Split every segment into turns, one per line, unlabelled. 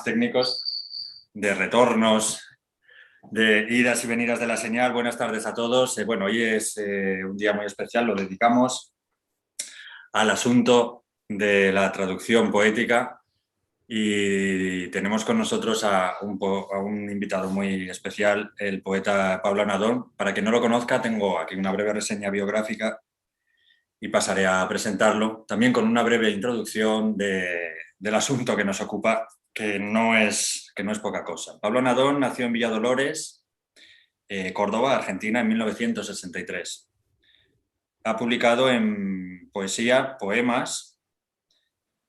técnicos, de retornos, de idas y venidas de la señal. Buenas tardes a todos. Bueno, hoy es un día muy especial, lo dedicamos al asunto de la traducción poética y tenemos con nosotros a un invitado muy especial, el poeta Pablo Anadón. Para quien no lo conozca, tengo aquí una breve reseña biográfica y pasaré a presentarlo, también con una breve introducción del asunto que nos ocupa, que no es poca cosa. Pablo Anadón nació en Villadolores, Córdoba, Argentina, en 1963. Ha publicado en poesía poemas,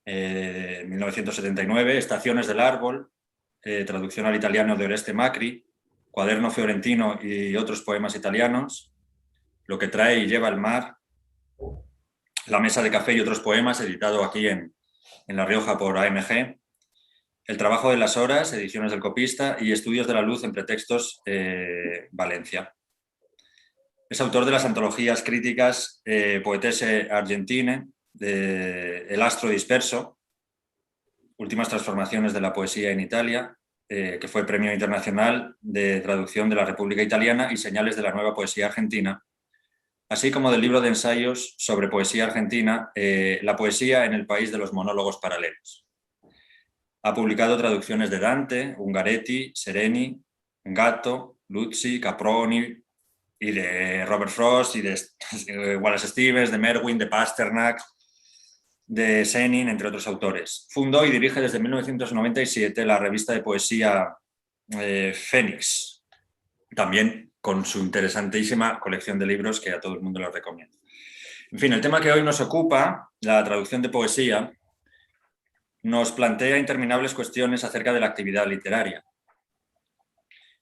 en 1979, Estaciones del Árbol, traducción al italiano de Oreste Macri, Cuaderno Fiorentino y otros poemas italianos, Lo que trae y lleva el mar, La mesa de café y otros poemas, editado aquí en La Rioja por AMG, El trabajo de las horas, ediciones del copista, y Estudios de la luz en pretextos, Valencia. Es autor de las antologías críticas Poetesse Argentine, El astro disperso, Últimas transformaciones de la poesía en Italia, que fue Premio Internacional de Traducción de la República Italiana, y Señales de la nueva poesía argentina, así como del libro de ensayos sobre poesía argentina, La poesía en el país de los monólogos paralelos. Ha publicado traducciones de Dante, Ungaretti, Sereni, Gatto, Luzzi, Caproni, y de Robert Frost, y de Wallace Stevens, de Merwin, de Pasternak, de Senin, entre otros autores. Fundó y dirige desde 1997 la revista de poesía Fénix, también con su interesantísima colección de libros que a todo el mundo los recomiendo. En fin, el tema que hoy nos ocupa, la traducción de poesía, nos plantea interminables cuestiones acerca de la actividad literaria.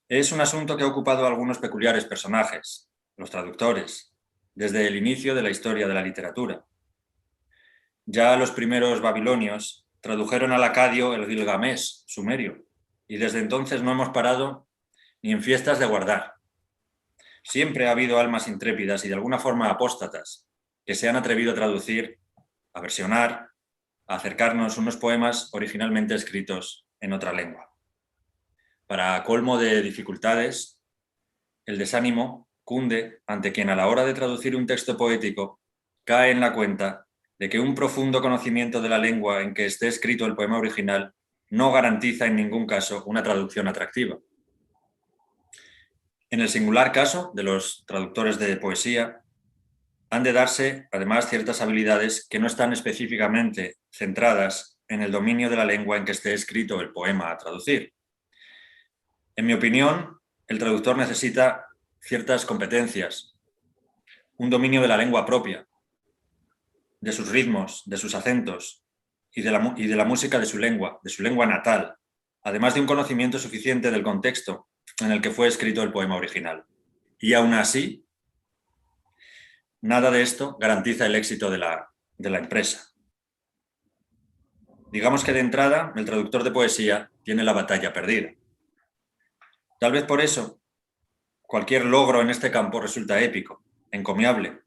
Es un asunto que ha ocupado a algunos peculiares personajes, los traductores, desde el inicio de la historia de la literatura. Ya los primeros babilonios tradujeron al acadio el Gilgamés sumerio, y desde entonces no hemos parado ni en fiestas de guardar. Siempre ha habido almas intrépidas y de alguna forma apóstatas que se han atrevido a traducir, a versionar, a acercarnos unos poemas originalmente escritos en otra lengua. Para colmo de dificultades, el desánimo cunde ante quien a la hora de traducir un texto poético cae en la cuenta de que un profundo conocimiento de la lengua en que esté escrito el poema original no garantiza en ningún caso una traducción atractiva. En el singular caso de los traductores de poesía, han de darse, además, ciertas habilidades que no están específicamente centradas en el dominio de la lengua en que esté escrito el poema a traducir. En mi opinión, el traductor necesita ciertas competencias, un dominio de la lengua propia, de sus ritmos, de sus acentos y de la música de su lengua natal, además de un conocimiento suficiente del contexto en el que fue escrito el poema original. Y aún así, nada de esto garantiza el éxito de la empresa. Digamos que de entrada el traductor de poesía tiene la batalla perdida. Tal vez por eso cualquier logro en este campo resulta épico, encomiable,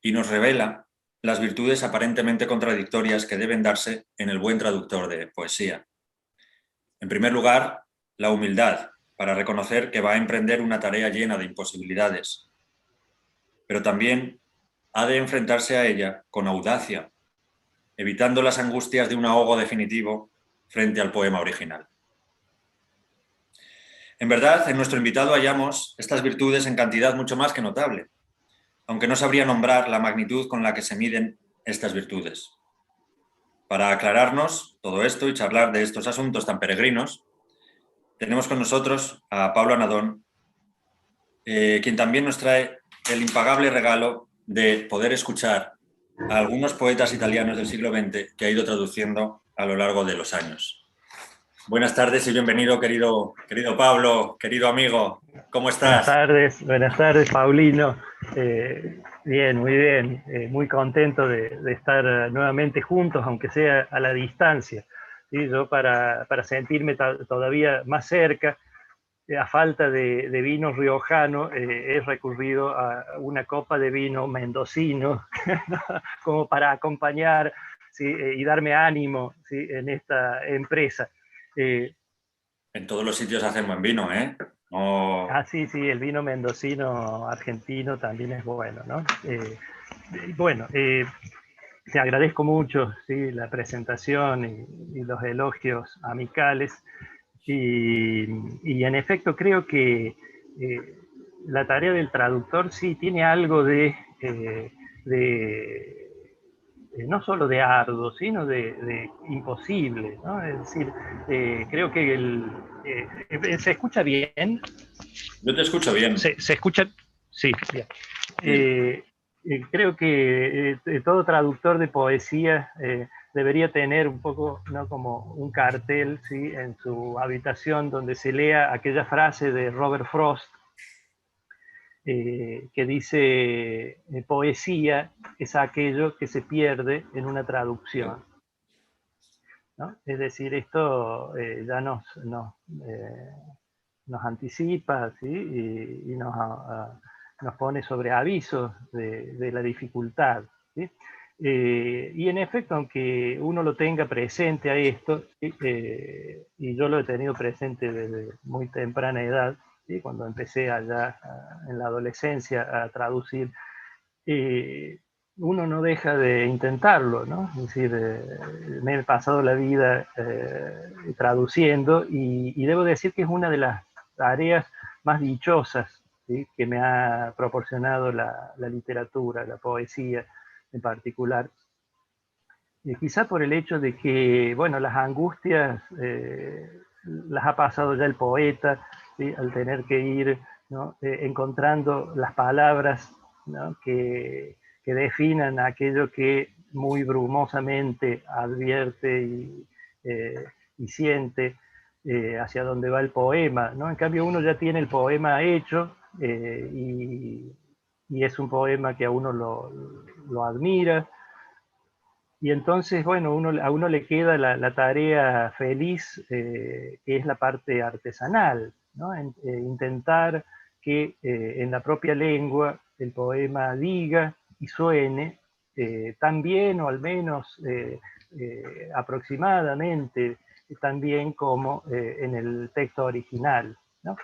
y nos revela las virtudes aparentemente contradictorias que deben darse en el buen traductor de poesía. En primer lugar, la humildad, para reconocer que va a emprender una tarea llena de imposibilidades, pero también ha de enfrentarse a ella con audacia, evitando las angustias de un ahogo definitivo frente al poema original. En verdad, en nuestro invitado hallamos estas virtudes en cantidad mucho más que notable, aunque no sabría nombrar la magnitud con la que se miden estas virtudes. Para aclararnos todo esto y charlar de estos asuntos tan peregrinos, tenemos con nosotros a Pablo Anadón, quien también nos trae el impagable regalo de poder escuchar a algunos poetas italianos del siglo XX que ha ido traduciendo a lo largo de los años. Buenas tardes y bienvenido, querido Pablo, querido amigo. ¿Cómo estás?
Buenas tardes, Paulino. Bien, muy bien. Muy contento de estar nuevamente juntos, aunque sea a la distancia. ¿Sí? Yo para sentirme todavía más cerca, a falta de vino riojano, he recurrido a una copa de vino mendocino como para acompañar, ¿sí? Y darme ánimo, ¿sí? En esta empresa. Eh,
En todos los sitios hacen buen vino, ¿eh? No...
sí, sí, el vino mendocino argentino también es bueno, ¿no? Bueno, te agradezco mucho, ¿sí? La presentación y los elogios amicales. Y en efecto creo que la tarea del traductor sí tiene algo de no solo de arduo, sino de imposible, ¿no? Es decir, creo que se escucha bien.
Yo te escucho bien.
Se escucha, sí, bien.
Sí.
Creo que todo traductor de poesía debería tener un poco, ¿no? Como un cartel, ¿sí? En su habitación donde se lea aquella frase de Robert Frost que dice, poesía es aquello que se pierde en una traducción, ¿no? Es decir, esto ya eh, nos anticipa, ¿sí? Y nos pone sobre avisos de la dificultad, ¿sí? Y en efecto, aunque uno lo tenga presente a esto, y yo lo he tenido presente desde muy temprana edad, ¿sí? Cuando empecé allá en la adolescencia a traducir, eh, uno no deja de intentarlo, ¿no? Es decir, me he pasado la vida traduciendo y debo decir que es una de las tareas más dichosas, ¿sí? Que me ha proporcionado la literatura, la poesía en particular. Quizá por el hecho de que, bueno, las angustias las ha pasado ya el poeta, ¿sí? Al tener que ir, ¿no? Encontrando las palabras, ¿no? que definan aquello que muy brumosamente advierte y siente hacia dónde va el poema, ¿no? En cambio uno ya tiene el poema hecho y es un poema que a uno lo admira, y entonces, bueno, a uno le queda la tarea feliz, que es la parte artesanal, ¿no? Intentar que en la propia lengua el poema diga y suene tan bien o al menos aproximadamente tan bien como en el texto original, ¿no?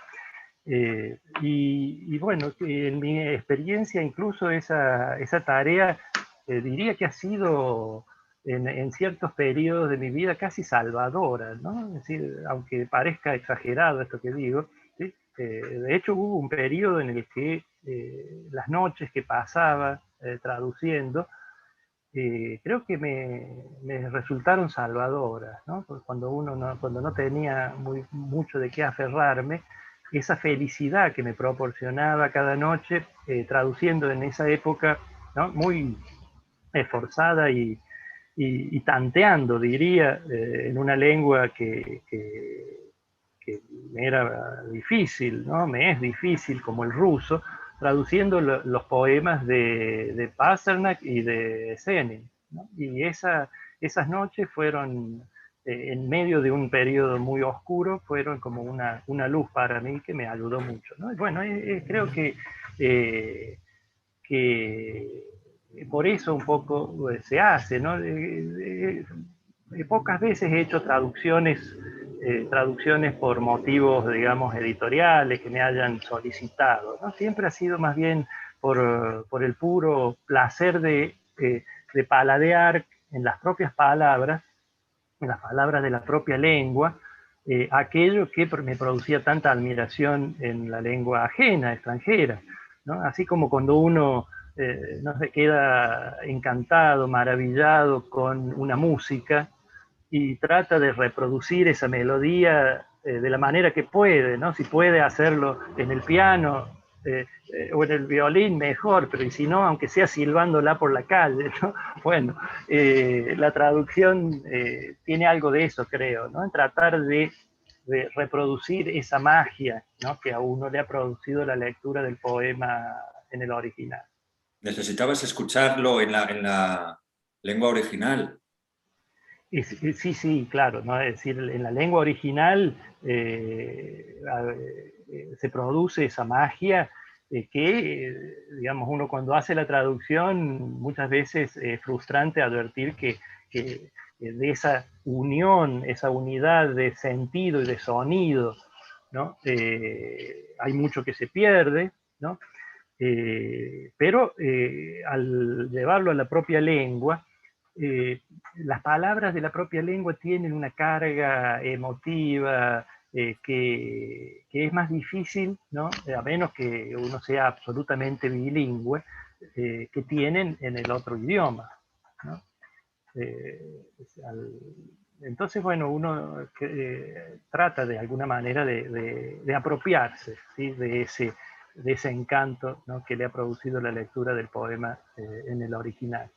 Bueno, en mi experiencia incluso esa tarea diría que ha sido en ciertos periodos de mi vida casi salvadora, ¿no? Es decir, aunque parezca exagerado esto que digo, ¿sí? De hecho hubo un periodo en el que las noches que pasaba traduciendo, creo que me resultaron salvadoras, ¿no? Porque cuando no tenía mucho de qué aferrarme, esa felicidad que me proporcionaba cada noche, traduciendo en esa época, ¿no? Muy esforzada y tanteando, diría, en una lengua que me era difícil, ¿no? Me es difícil, como el ruso, traduciendo los poemas de Pasternak y de Zenin, ¿no? Y esas noches fueron, en medio de un periodo muy oscuro, fueron como una luz para mí que me ayudó mucho, ¿no? Y bueno, creo que por eso un poco se hace, ¿no? Pocas veces he hecho traducciones por motivos, digamos, editoriales que me hayan solicitado, ¿no? Siempre ha sido más bien por el puro placer de paladear en las propias palabras, en las palabras de la propia lengua, aquello que me producía tanta admiración en la lengua ajena, extranjera, ¿no? Así como cuando uno no se queda encantado, maravillado con una música y trata de reproducir esa melodía de la manera que puede, ¿no? Si puede hacerlo en el piano o en el violín, mejor, pero y si no, aunque sea silbándola por la calle, ¿no? Bueno, la traducción tiene algo de eso, creo, ¿no? En tratar de reproducir esa magia, ¿no? Que a uno le ha producido la lectura del poema en el original.
Necesitabas escucharlo en la lengua original.
Sí, sí, claro, ¿no? Es decir, en la lengua original se produce esa magia que, digamos, uno cuando hace la traducción muchas veces es frustrante advertir que de esa unión, esa unidad de sentido y de sonido, ¿no? Hay mucho que se pierde, ¿no? Pero al llevarlo a la propia lengua, las palabras de la propia lengua tienen una carga emotiva que es más difícil, ¿no? A menos que uno sea absolutamente bilingüe, que tienen en el otro idioma, ¿no? Eh, entonces, bueno, uno trata de alguna manera de apropiarse, ¿sí? De ese encanto, ¿no? Que le ha producido la lectura del poema en el original.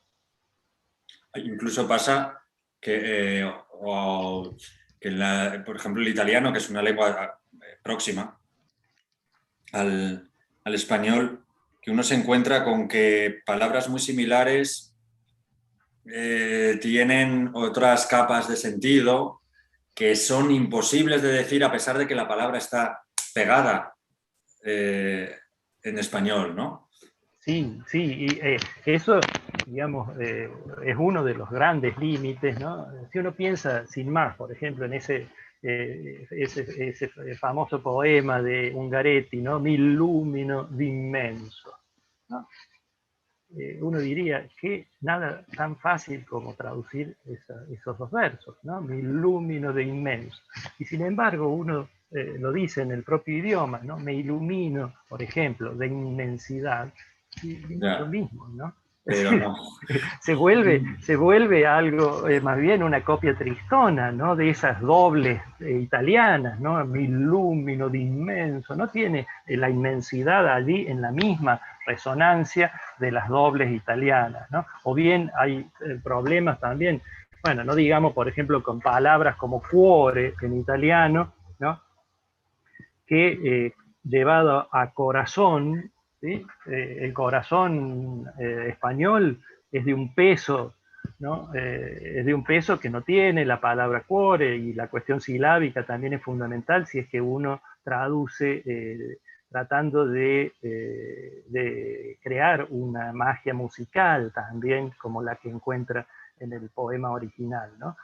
Incluso pasa que, por ejemplo, el italiano, que es una lengua próxima al español, que uno se encuentra con que palabras muy similares tienen otras capas de sentido que son imposibles de decir a pesar de que la palabra está pegada en español, ¿no?
Sí, sí, y eso, digamos, es uno de los grandes límites, ¿no? Si uno piensa, sin más, por ejemplo, en ese famoso poema de Ungaretti, ¿no? Mi illumino d'immenso, ¿no? Uno diría que nada tan fácil como traducir esos dos versos, ¿no? Mi illumino de inmenso. Y sin embargo, uno lo dice en el propio idioma, ¿no? Me ilumino, por ejemplo, de inmensidad, y no es lo mismo, ¿no?
Pero no.
Se vuelve algo, más bien una copia tristona, ¿no? De esas dobles italianas, ¿no? Mi illumino de inmenso, no tiene la inmensidad allí en la misma resonancia de las dobles italianas, ¿no? O bien hay problemas también, bueno, no digamos, por ejemplo, con palabras como cuore en italiano, ¿no? Que llevado a corazón, ¿sí? El corazón español es de un peso, ¿no? Es de un peso que no tiene la palabra cuore, y la cuestión silábica también es fundamental si es que uno traduce tratando de crear una magia musical también como la que encuentra en el poema original, ¿no?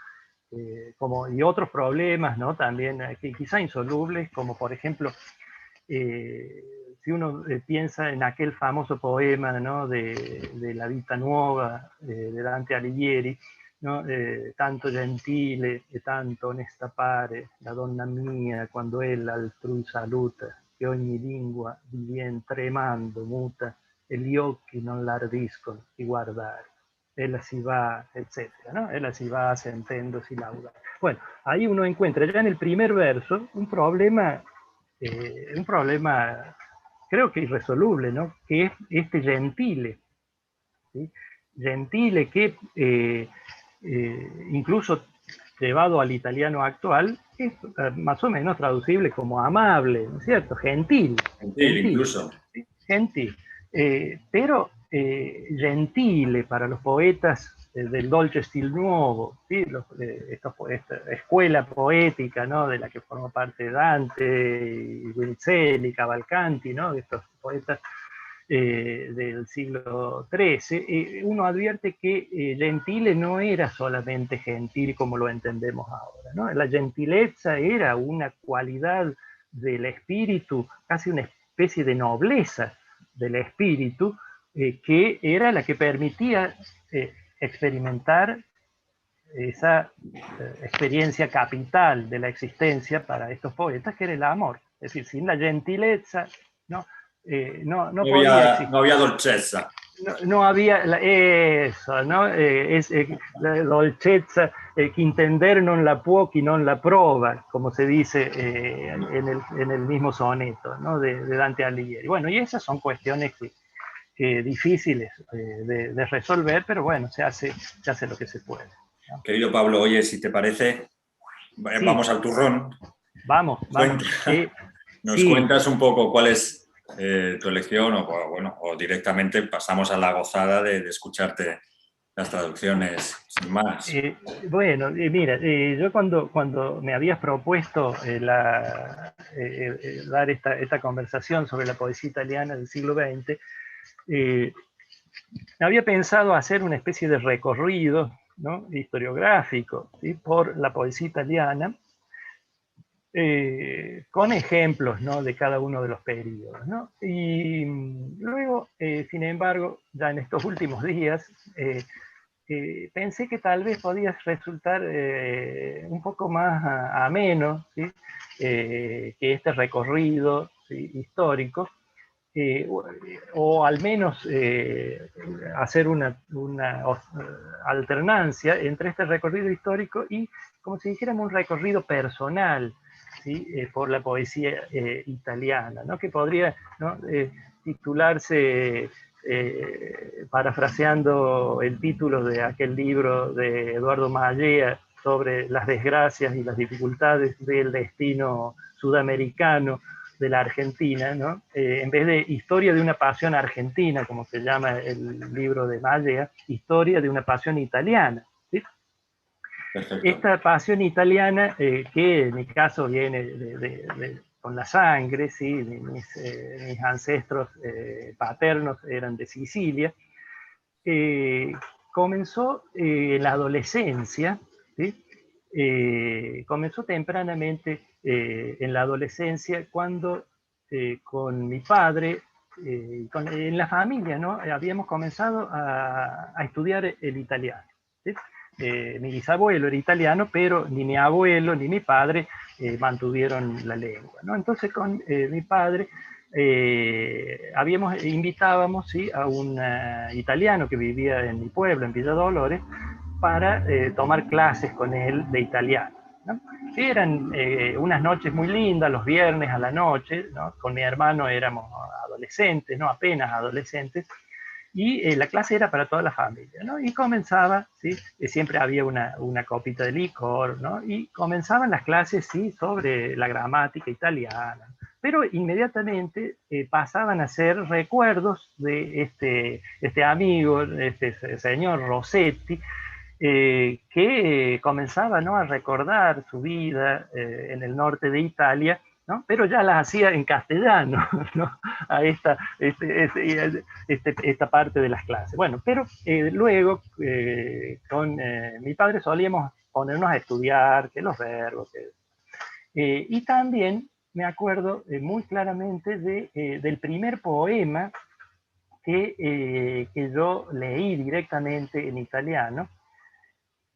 Y otros problemas, ¿no? También quizá insolubles, como por ejemplo, si uno piensa en aquel famoso poema, ¿no? de la Vita Nuova de Dante Alighieri, ¿no? Tanto gentile e tanto onesta pare la donna mia quando ella altrui saluta, che ogni lingua divien tremando muta e gli occhi non l'ardiscono di guardare. Ella si va, etcétera, ¿no? Ella si va sentendo, si lauda. Bueno, ahí uno encuentra ya en el primer verso un problema creo que irresoluble, ¿no? Que es este gentile, ¿sí? Gentile que incluso llevado al italiano actual es más o menos traducible como amable, ¿no es cierto? Gentil.
Gentil, incluso.
¿Sí? Gentil. Pero gentile para los poetas del Dolce Stil Nuovo, ¿sí? Esta escuela poética, ¿no? De la que forma parte Dante, y Guinizelli, Cavalcanti, ¿no? De estos poetas del siglo XIII, uno advierte que Gentile no era solamente gentil como lo entendemos ahora, ¿no? La gentileza era una cualidad del espíritu, casi una especie de nobleza del espíritu, que era la que permitía experimentar esa experiencia capital de la existencia para estos poetas, que era el amor. Es decir, sin la gentileza, ¿no? No podía existir.
No había dolcezza.
No había eso, ¿no? La dolcezza que intender non la può chi non la prova, como se dice en el mismo soneto, ¿no? de Dante Alighieri. Bueno, y esas son cuestiones que difíciles de resolver, pero bueno, se hace lo que se puede, ¿no?
Querido Pablo, oye, si te parece,
Sí.
Vamos al turrón.
Vamos.
Nos cuentas un poco cuál es tu elección o directamente pasamos a la gozada de escucharte las traducciones sin más.
Mira, yo cuando me habías propuesto dar esta conversación sobre la poesía italiana del siglo XX, había pensado hacer una especie de recorrido ¿no?, historiográfico, ¿sí?, por la poesía italiana, con ejemplos, ¿no?, de cada uno de los periodos, ¿no? Y luego, sin embargo, ya en estos últimos días, pensé que tal vez podía resultar un poco más ameno, ¿sí?, que este recorrido, ¿sí?, histórico, o al menos hacer una alternancia entre este recorrido histórico y, como si dijéramos, un recorrido personal, ¿sí?, por la poesía italiana, ¿no?, que podría, ¿no?, titularse, parafraseando el título de aquel libro de Eduardo Mallea sobre las desgracias y las dificultades del destino sudamericano de la Argentina, ¿no? En vez de Historia de una pasión argentina, como se llama el libro de Mallea, Historia de una pasión italiana, ¿sí?
Perfecto.
Esta pasión italiana, que en mi caso viene con la sangre, ¿sí?, mis ancestros paternos eran de Sicilia, comenzó en la adolescencia, ¿sí? Comenzó tempranamente en la adolescencia cuando con mi padre, en la familia, ¿no?, habíamos comenzado a estudiar el italiano, ¿sí? Mi bisabuelo era italiano, pero ni mi abuelo ni mi padre mantuvieron la lengua, ¿no? Entonces con mi padre invitábamos, ¿sí?, a un italiano que vivía en mi pueblo, en Villa Dolores, para tomar clases con él de italiano, ¿no? Eran unas noches muy lindas, los viernes a la noche, ¿no? Con mi hermano éramos adolescentes, ¿no?, apenas adolescentes, y la clase era para toda la familia, ¿no? Y comenzaba, ¿sí?, siempre había una copita de licor, ¿no?, y comenzaban las clases, sí, sobre la gramática italiana, pero inmediatamente pasaban a ser recuerdos de este amigo, este señor Rossetti, que comenzaba, ¿no?, a recordar su vida en el norte de Italia, ¿no?, pero ya las hacía en castellano, ¿no?, a esta parte de las clases. Bueno, pero luego con mi padre solíamos ponernos a estudiar, que los verbos, y también me acuerdo muy claramente del primer poema que yo leí directamente en italiano,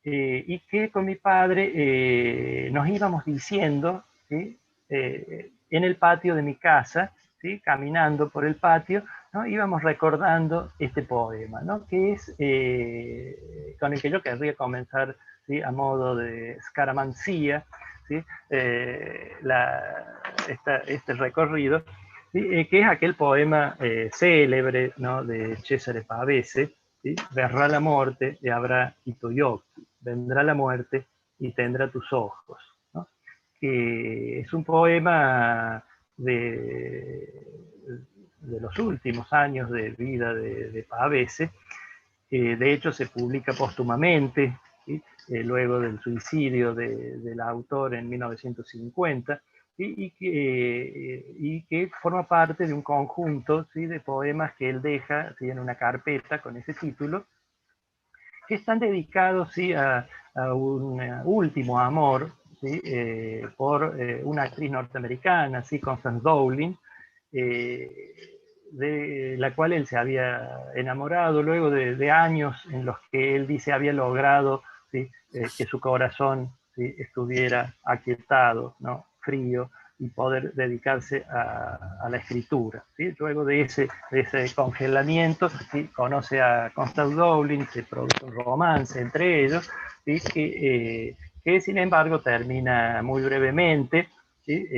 y que con mi padre nos íbamos diciendo, ¿sí?, en el patio de mi casa, ¿sí?, caminando por el patio, ¿no?, íbamos recordando este poema, ¿no?, que es con el que yo querría comenzar, ¿sí?, a modo de escaramanzía, ¿sí?, este recorrido, ¿sí?, que es aquel poema célebre, ¿no?, de Cesare Pavese, ¿sí?, Verrà la morte e avrà i tuoi occhi, vendrá la muerte y tendrá tus ojos, ¿no?, que es un poema de los últimos años de vida de Pavese. De hecho se publica póstumamente, ¿sí?, luego del suicidio del autor en 1950, y que forma parte de un conjunto, ¿sí?, de poemas que él deja, ¿sí?, en una carpeta con ese título, que están dedicados, ¿sí?, a un último amor, ¿sí?, por una actriz norteamericana, ¿sí?, Constance Dowling, de la cual él se había enamorado luego de años en los que él dice había logrado, ¿sí?, que su corazón, ¿sí?, estuviera aquietado, ¿no?, frío, y poder dedicarse a la escritura, ¿sí? Luego de ese congelamiento, ¿sí?, conoce a Constance Dowling, se produce un romance entre ellos, ¿sí?, que sin embargo termina muy brevemente, ¿sí?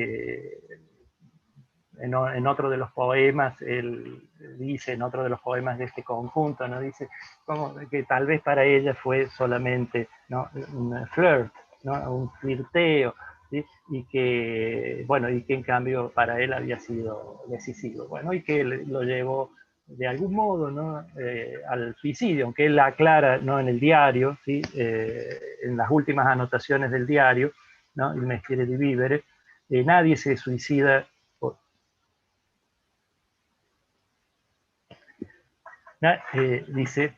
En otro de los poemas, él dice, en otro de los poemas de este conjunto, ¿no?, dice como que tal vez para ella fue solamente, ¿no?, un flirt, ¿no?, un flirteo, ¿sí?, y que, bueno, y que en cambio para él había sido decisivo, bueno, y que lo llevó de algún modo, ¿no?, al suicidio, aunque él aclara, ¿no?, en el diario, ¿sí?, en las últimas anotaciones del diario, ¿no?, Il mestiere di vivere, nadie se suicida por, dice,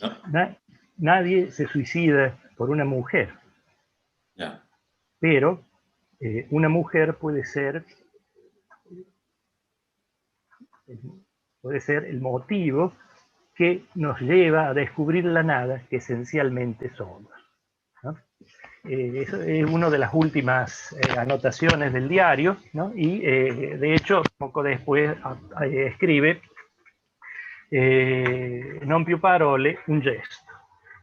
¿no?
Nadie se suicida por una mujer,
Ya.
pero una mujer puede ser el motivo que nos lleva a descubrir la nada que esencialmente somos, ¿no? Eso es una de las últimas anotaciones del diario, ¿no? Y de hecho, poco después escribe non più parole, un gesto,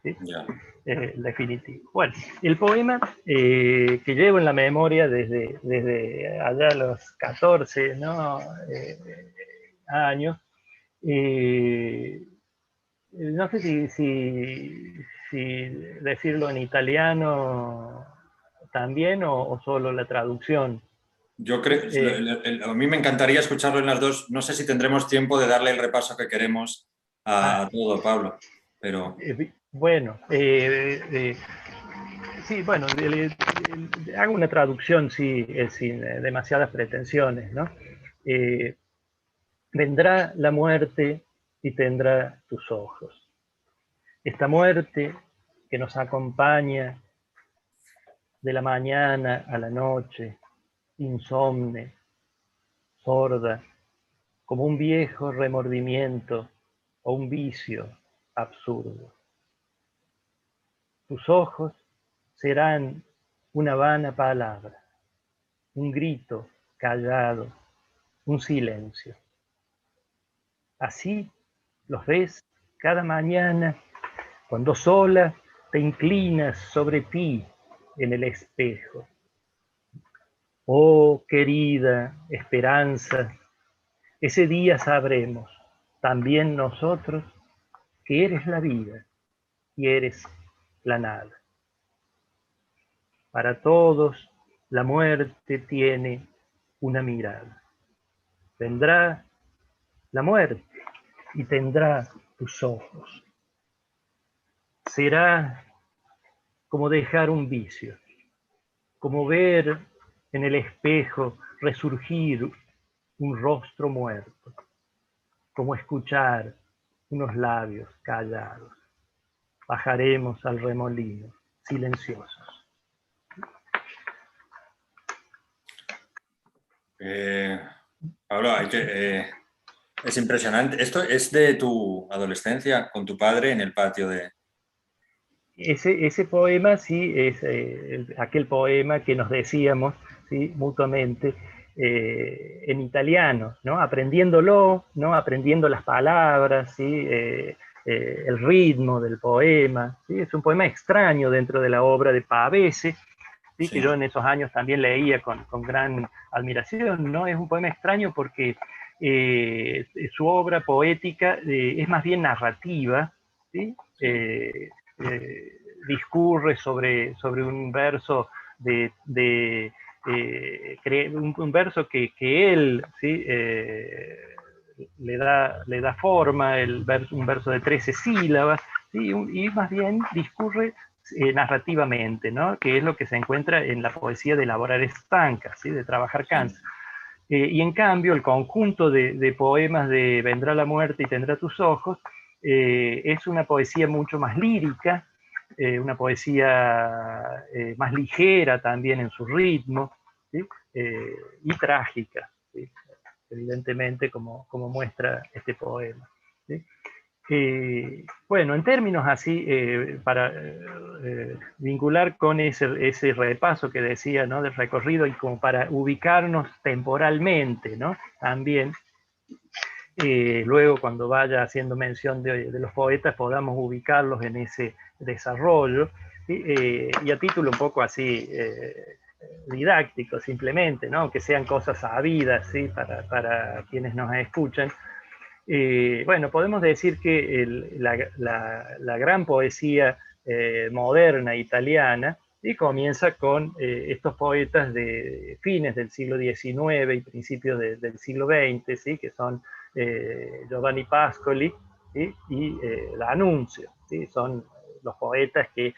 ¿sí?
Ya.
Definitivo. Bueno, el poema que llevo en la memoria desde allá a los 14, ¿no? Años, no sé si decirlo en italiano también o solo la traducción.
Yo creo, a mí me encantaría escucharlo en las dos. No sé si tendremos tiempo de darle el repaso que queremos a todo, Pablo, pero
Bueno, sí, bueno, hago una traducción sí, sin demasiadas pretensiones, ¿no? Eh, Vendrá la muerte y tendrá tus ojos. Esta muerte que nos acompaña de la mañana a la noche, insomne, sorda, como un viejo remordimiento o un vicio absurdo. Tus ojos serán una vana palabra, un grito callado, un silencio. Así los ves cada mañana cuando sola te inclinas sobre ti en el espejo. Oh, querida esperanza, ese día sabremos, también nosotros, que eres la vida y eres la nada. Para todos, la muerte tiene una mirada. Vendrá la muerte y tendrá tus ojos. Será como dejar un vicio, como ver en el espejo resurgir un rostro muerto, como escuchar unos labios callados. Bajaremos al remolino, silenciosos.
Pablo, es impresionante. ¿Esto es de tu adolescencia con tu padre en el patio de...?
Ese poema sí es aquel poema que nos decíamos, ¿sí? Mutuamente en italiano, ¿no? Aprendiéndolo, ¿no? Aprendiendo las palabras, ¿sí? El ritmo del poema, ¿sí? Es un poema extraño dentro de la obra de Pavese, ¿sí?
Sí,
Que yo en esos años también leía con gran admiración, ¿no? Es un poema extraño porque su obra poética es más bien narrativa, ¿sí? Discurre sobre un verso un verso que él, ¿sí? Le da forma, un verso de 13 sílabas, ¿sí? Y más bien discurre narrativamente, ¿no? Que es lo que se encuentra en la poesía de elaborar estancas, ¿sí? De trabajar
sí.
cansa. Y en cambio, el conjunto de poemas de Vendrá la muerte y tendrá tus ojos es una poesía mucho más lírica, una poesía más ligera también en su ritmo, ¿sí? Y trágica, ¿sí? Evidentemente, como muestra este poema, ¿sí? Bueno, en términos así, para vincular con ese repaso que decía, ¿no? Del recorrido y como para ubicarnos temporalmente, ¿no? También, luego cuando vaya haciendo mención de los poetas podamos ubicarlos en ese desarrollo, ¿sí? Y a título un poco así didáctico simplemente, ¿no? Que sean cosas sabidas, ¿sí? Para quienes nos escuchan. Bueno, podemos decir que la gran poesía moderna italiana comienza con estos poetas de fines del siglo XIX y principios del siglo XX, ¿sí? Que son Giovanni Pascoli, ¿sí? Y D'Annunzio, ¿sí? Son los poetas que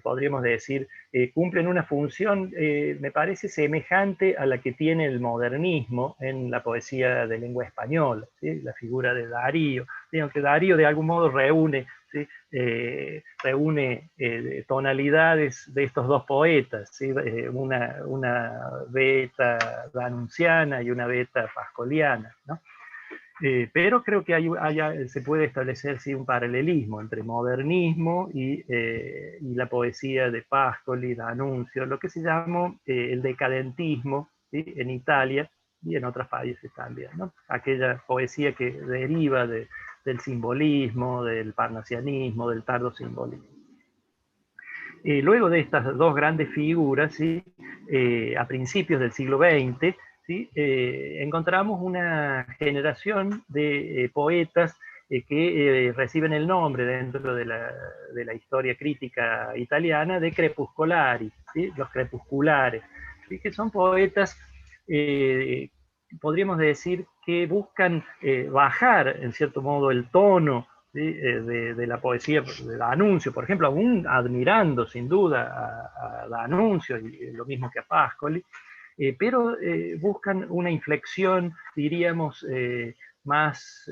podríamos decir cumplen una función, me parece, semejante a la que tiene el modernismo en la poesía de lengua española, ¿sí? La figura de Darío. Digo que Darío de algún modo reúne ¿sí? Reúne tonalidades de estos dos poetas, ¿sí? Una beta danunciana y una beta pascoliana, ¿no? Pero creo que se puede establecer sí, un paralelismo entre modernismo y la poesía de Pascoli, D'Annunzio, lo que se llamó el decadentismo, ¿sí? En Italia y en otros países también, ¿no? Aquella poesía que deriva del simbolismo, del parnasianismo, del tardo simbolismo. Luego de estas dos grandes figuras, ¿sí? A principios del siglo XX, ¿sí? Encontramos una generación de poetas que reciben el nombre dentro de la historia crítica italiana de crepuscolari, ¿sí? Los crepusculares, ¿sí? Que son poetas, podríamos decir, que buscan bajar, en cierto modo, el tono, ¿sí? De la poesía de D'Annunzio, por ejemplo, aún admirando sin duda a D'Annunzio, y lo mismo que a Pascoli, pero buscan una inflexión, diríamos, más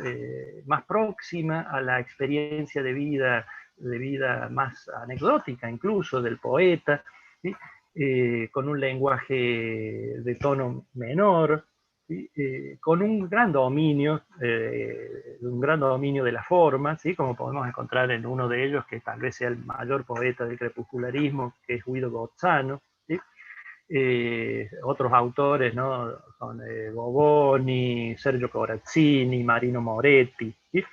próxima a la experiencia de vida más anecdótica incluso del poeta, ¿sí? Con un lenguaje de tono menor, ¿sí? Con un gran dominio de la forma, ¿sí? Como podemos encontrar en uno de ellos, que tal vez sea el mayor poeta del crepuscularismo, que es Guido Gozzano, ¿sí? Otros autores, ¿no? Son Boboni, Sergio Corazzini, Marino Moretti, ¿sí?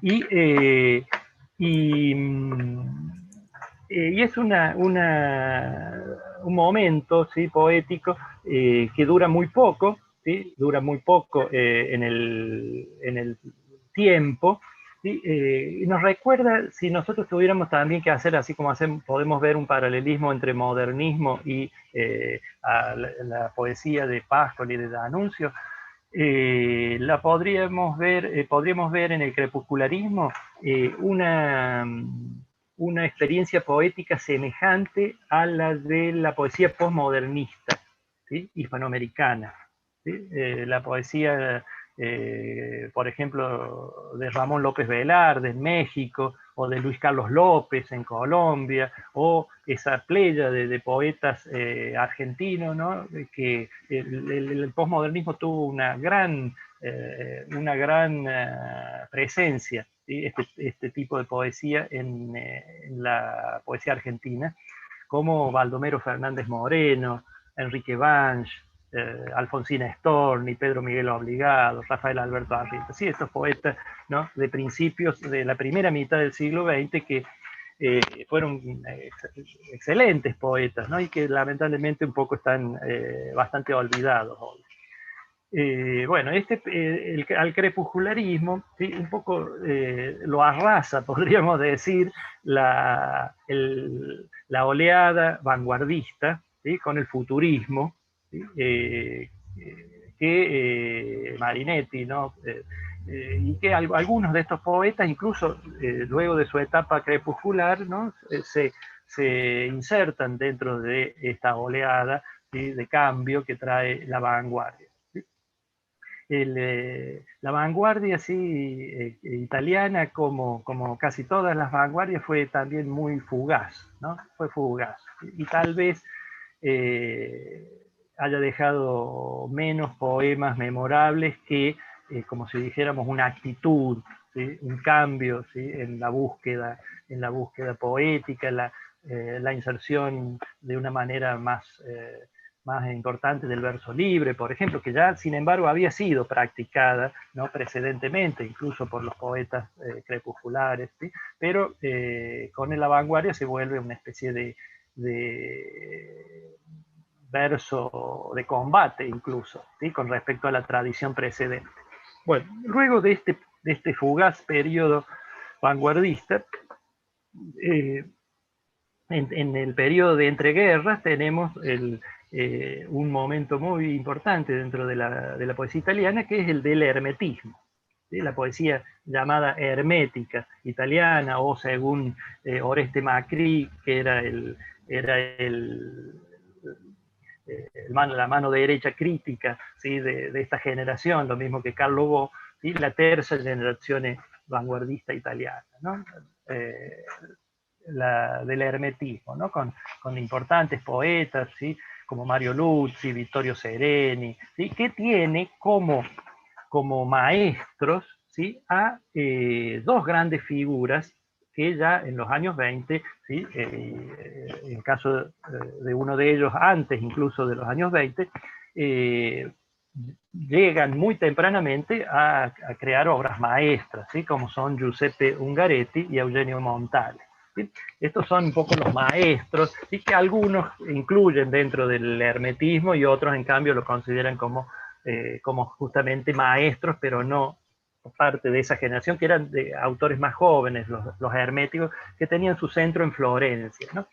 Y, y, y es un momento, ¿sí? Poético que dura muy poco, ¿sí? Dura muy poco en el tiempo, ¿sí? Y nos recuerda, si nosotros tuviéramos también que hacer, así como podemos ver un paralelismo entre modernismo y la poesía de Pascoli y de D'Annunzio, podríamos ver en el crepuscularismo una experiencia poética semejante a la de la poesía postmodernista, ¿sí? Hispanoamericana, ¿sí? La poesía, por ejemplo, de Ramón López Velarde en México, o de Luis Carlos López en Colombia, o esa playa de poetas argentinos, ¿no? Que el posmodernismo tuvo una gran presencia, ¿sí? Este tipo de poesía en la poesía argentina, como Baldomero Fernández Moreno, Enrique Banch, Alfonsina Storni, Pedro Miguel Obligado, Rafael Alberto Arrieta, sí, estos poetas, ¿no? De principios de la primera mitad del siglo XX que fueron excelentes poetas, ¿no? Y que lamentablemente un poco están bastante olvidados hoy. Bueno, al crepuscularismo, ¿sí? Un poco lo arrasa, podríamos decir, la oleada vanguardista, ¿sí? Con el futurismo, ¿sí? Que Marinetti, ¿no? Y que algunos de estos poetas, incluso luego de su etapa crepuscular, ¿no? Se insertan dentro de esta oleada, ¿sí? De cambio que trae la vanguardia. La vanguardia sí, italiana, como casi todas las vanguardias, fue también muy fugaz, ¿no? Fue fugaz. Y tal vez haya dejado menos poemas memorables que, como si dijéramos, una actitud, ¿sí? Un cambio, ¿sí? En la búsqueda poética, la inserción de una manera más importante del verso libre, por ejemplo, que ya, sin embargo, había sido practicada, ¿no? Precedentemente, incluso por los poetas crepusculares, ¿sí? Pero con la vanguardia se vuelve una especie de verso de combate, incluso, ¿sí? Con respecto a la tradición precedente. Bueno, luego de este fugaz periodo vanguardista, en el periodo de entreguerras tenemos un momento muy importante dentro de la poesía italiana, que es el del hermetismo, ¿sí? La poesía llamada hermética italiana, o según Oreste Macri, que era la mano derecha crítica, ¿sí? de esta generación, lo mismo que Carlo Bo, ¿sí? La tercera generación vanguardista italiana, ¿no? Del hermetismo, ¿no? Con importantes poetas, ¿sí? Como Mario Luzzi, Vittorio Sereni, ¿sí? Que tiene como maestros, ¿sí? A dos grandes figuras que ya en los años 20, ¿sí? En caso de uno de ellos antes incluso de los años 20, llegan muy tempranamente a crear obras maestras, ¿sí? Como son Giuseppe Ungaretti y Eugenio Montale. ¿Sí? Estos son un poco los maestros, y que algunos incluyen dentro del hermetismo y otros en cambio lo consideran como justamente maestros, pero no parte de esa generación, que eran de autores más jóvenes, los herméticos, que tenían su centro en Florencia, ¿no?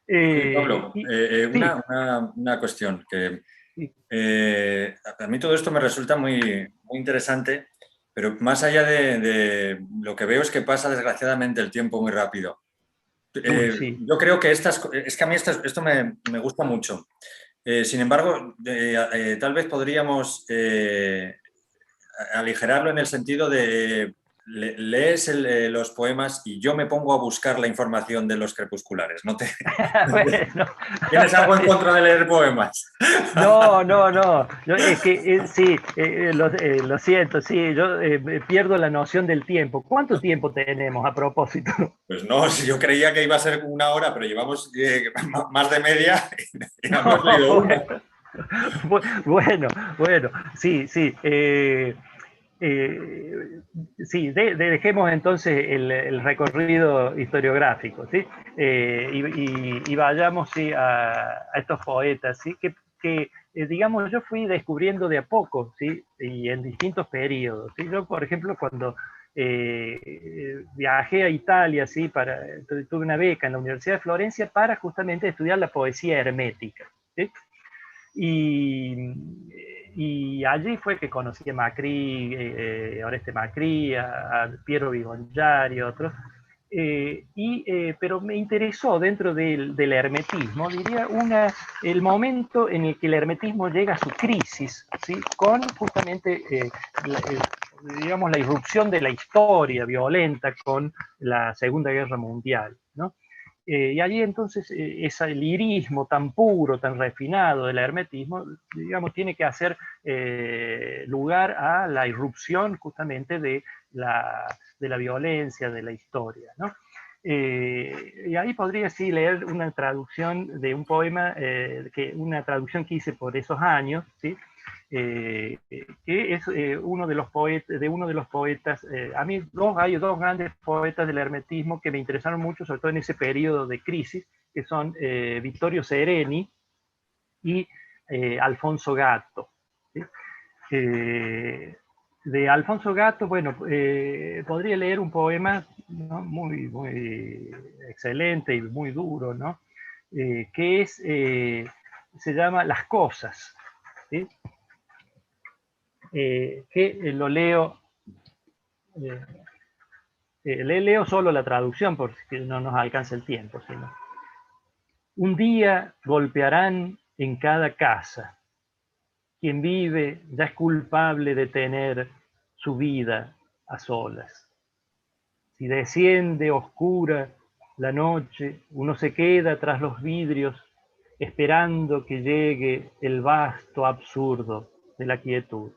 Oye, Pablo,
Sí,
una cuestión que
sí.
a mí todo esto me resulta muy interesante, pero más allá de lo que veo es que pasa desgraciadamente el tiempo muy rápido.
Uy, sí.
Yo creo que es que a mí esto me gusta mucho. Sin embargo, tal vez podríamos aligerarlo en el sentido de lees los poemas y yo me pongo a buscar la información de los crepusculares. ¿No te...
Bueno,
¿Tienes algo en contra de leer poemas?
no, no, no. Es que sí, lo siento, sí, yo pierdo la noción del tiempo. ¿Cuánto tiempo tenemos a propósito?
Pues no, si yo creía que iba a ser una hora, pero llevamos más de media y no hemos
No,
leído una.
bueno, bueno, sí, sí. Sí, dejemos entonces el recorrido historiográfico, ¿sí? Y vayamos, sí, a estos poetas, ¿sí? Que digamos, yo fui descubriendo de a poco, ¿sí? Y en distintos periodos, ¿sí? Yo, por ejemplo, cuando viajé a Italia, ¿sí? Tuve una beca en la Universidad de Florencia para justamente estudiar la poesía hermética, ¿sí? Y, y allí fue que conocí a Macri, Oreste Macri, a Piero Vigongari y otros. Pero me interesó dentro del hermetismo, diría, el momento en el que el hermetismo llega a su crisis, ¿sí? Con justamente, digamos, la irrupción de la historia violenta con la Segunda Guerra Mundial, ¿no? Y allí entonces ese lirismo tan puro, tan refinado del hermetismo, digamos, tiene que hacer lugar a la irrupción justamente de la violencia, de la historia, ¿no? Y ahí podría sí leer una traducción de un poema, una traducción que hice por esos años, ¿sí? Que es de uno de los poetas, a mí hay dos grandes poetas del hermetismo que me interesaron mucho, sobre todo en ese periodo de crisis, que son Vittorio Sereni y Alfonso Gatto, ¿sí? De Alfonso Gatto, bueno, podría leer un poema, ¿no? Muy excelente y muy duro, ¿no? Se llama Las Cosas, ¿sí? Que lo leo, eh, leo solo la traducción porque no nos alcanza el tiempo. Sino. Un día golpearán en cada casa. Quien vive ya es culpable de tener su vida a solas. Si desciende oscura la noche, uno se queda tras los vidrios esperando que llegue el vasto absurdo de la quietud.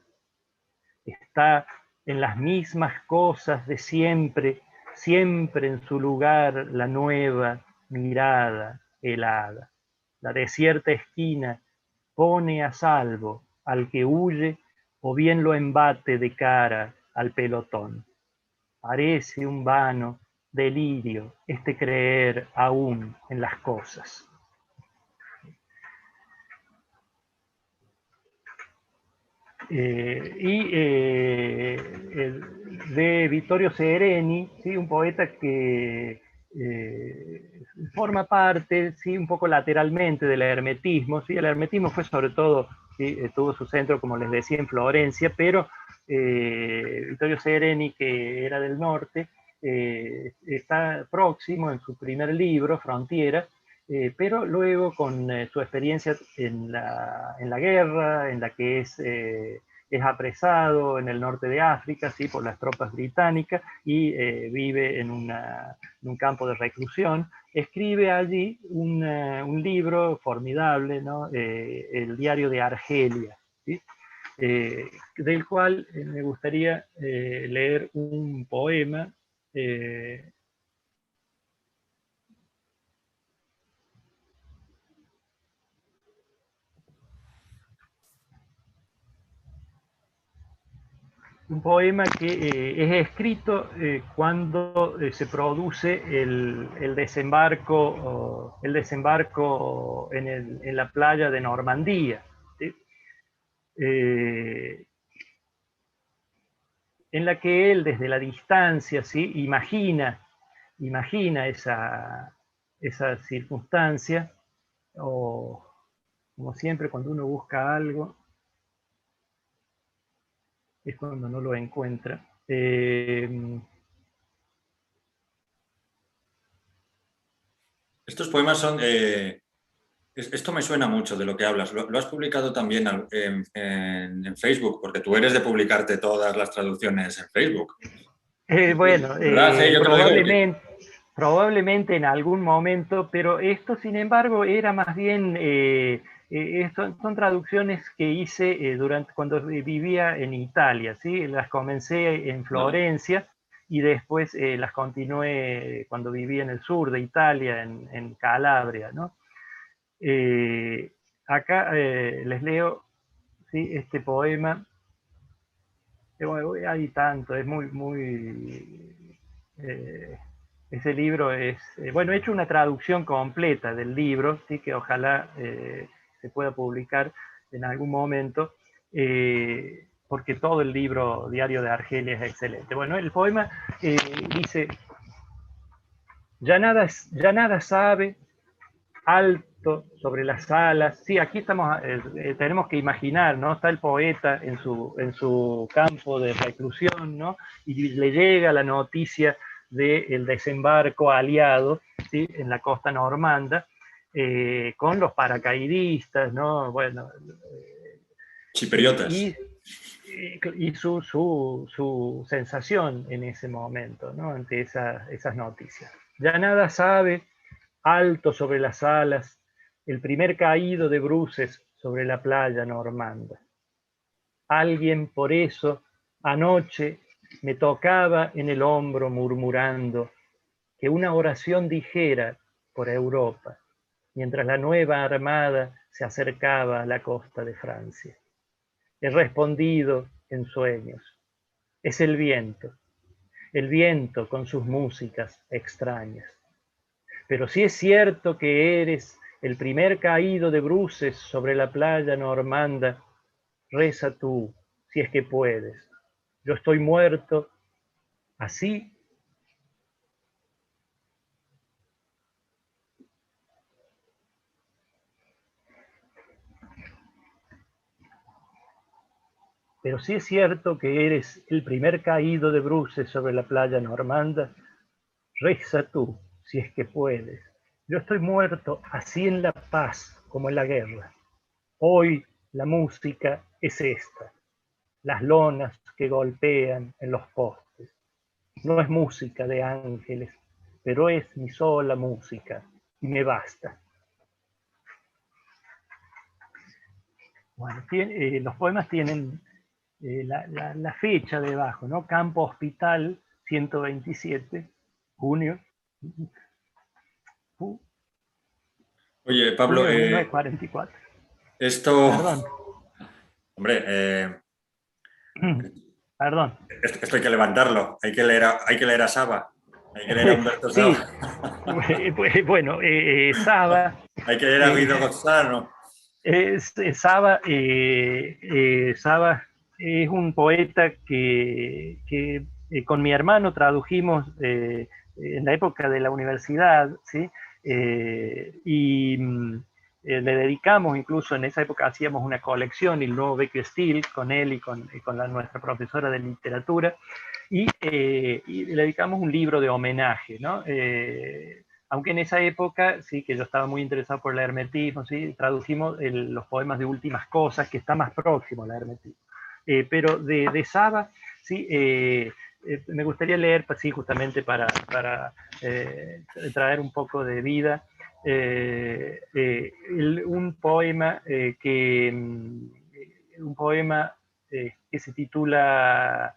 Está en las mismas cosas de siempre, siempre en su lugar la nueva mirada helada. La desierta esquina pone a salvo al que huye o bien lo embate de cara al pelotón. Parece un vano delirio este creer aún en las cosas. De Vittorio Sereni, ¿sí? Un poeta que forma parte, ¿sí? Un poco lateralmente del hermetismo. ¿Sí? El hermetismo fue sobre todo, ¿sí? Tuvo su centro, como les decía, en Florencia, pero Vittorio Sereni, que era del norte, está próximo en su primer libro, Frontiera, pero luego con su experiencia en la guerra, en la que es es apresado en el norte de África, ¿sí? Por las tropas británicas y vive en un campo de reclusión. Escribe allí un libro formidable, ¿no? El Diario de Argelia, ¿sí? Del cual me gustaría leer un poema. Un poema que es escrito cuando se produce el desembarco en la playa de Normandía, ¿sí? Eh, en la que él desde la distancia, ¿sí? imagina esa circunstancia, o como siempre cuando uno busca algo, es cuando no lo encuentra.
Estos poemas son... esto me suena mucho de lo que hablas. Lo has publicado también en Facebook, porque tú eres de publicarte todas las traducciones en Facebook.
Bueno,
¿Verdad? Yo te lo digo porque...
probablemente en algún momento, pero esto, sin embargo, era más bien, son traducciones que hice cuando vivía en Italia, ¿sí? Las comencé en Florencia y después las continué cuando vivía en el sur de Italia, en Calabria, ¿no? Acá les leo, ¿sí? Este poema. Hay tanto, es eh, ese libro es, bueno, he hecho una traducción completa del libro, ¿sí? Que ojalá se pueda publicar en algún momento, porque todo el libro Diario de Argelia es excelente. Bueno, el poema dice: ya nada sabe, alto sobre las alas. Sí, aquí estamos, tenemos que imaginar, ¿no? Está el poeta en su campo de reclusión, ¿no? Y le llega la noticia del desembarco aliado, ¿sí? En la costa normanda, con los paracaidistas, ¿no? Bueno,
Chipriotas.
y su sensación en ese momento, ¿no? Ante esas noticias. Ya nada sabe, alto sobre las alas, el primer caído de bruces sobre la playa normanda. Alguien por eso anoche me tocaba en el hombro murmurando que una oración dijera por Europa, mientras la nueva armada se acercaba a la costa de Francia. He respondido en sueños. Es el viento con sus músicas extrañas. Pero si es cierto que eres el primer caído de bruces sobre la playa normanda, reza tú, si es que puedes. Yo estoy muerto, así. Pero si es cierto que eres el primer caído de bruces sobre la playa normanda, reza tú, si es que puedes. Yo estoy muerto, así en la paz como en la guerra. Hoy la música es esta, las lonas que golpean en los postes. No es música de ángeles, pero es mi sola música y me basta. Bueno, los poemas tienen la fecha debajo, ¿no? Campo Hospital, 127, junio,
Oye, Pablo,
junio de 1944.
esto...
Perdón,
Hombre,
perdón.
esto hay que levantarlo. Hay que leer a Saba. Hay que leer a Humberto
Sí,
Saba.
bueno, Saba,
Hay que leer a Guido Gonzalo.
Saba es un poeta que con mi hermano tradujimos en la época de la universidad, ¿sí? Le dedicamos, incluso en esa época hacíamos una colección, el nuevo Vecchio Stil, con él y con nuestra profesora de literatura, y le dedicamos un libro de homenaje, ¿no? Aunque en esa época, sí, que yo estaba muy interesado por el hermetismo, ¿sí? Tradujimos los poemas de Últimas Cosas, que está más próximo al hermetismo. Pero de Saba, sí, me gustaría leer, pues, sí, justamente para traer un poco de vida, un poema un poema que se titula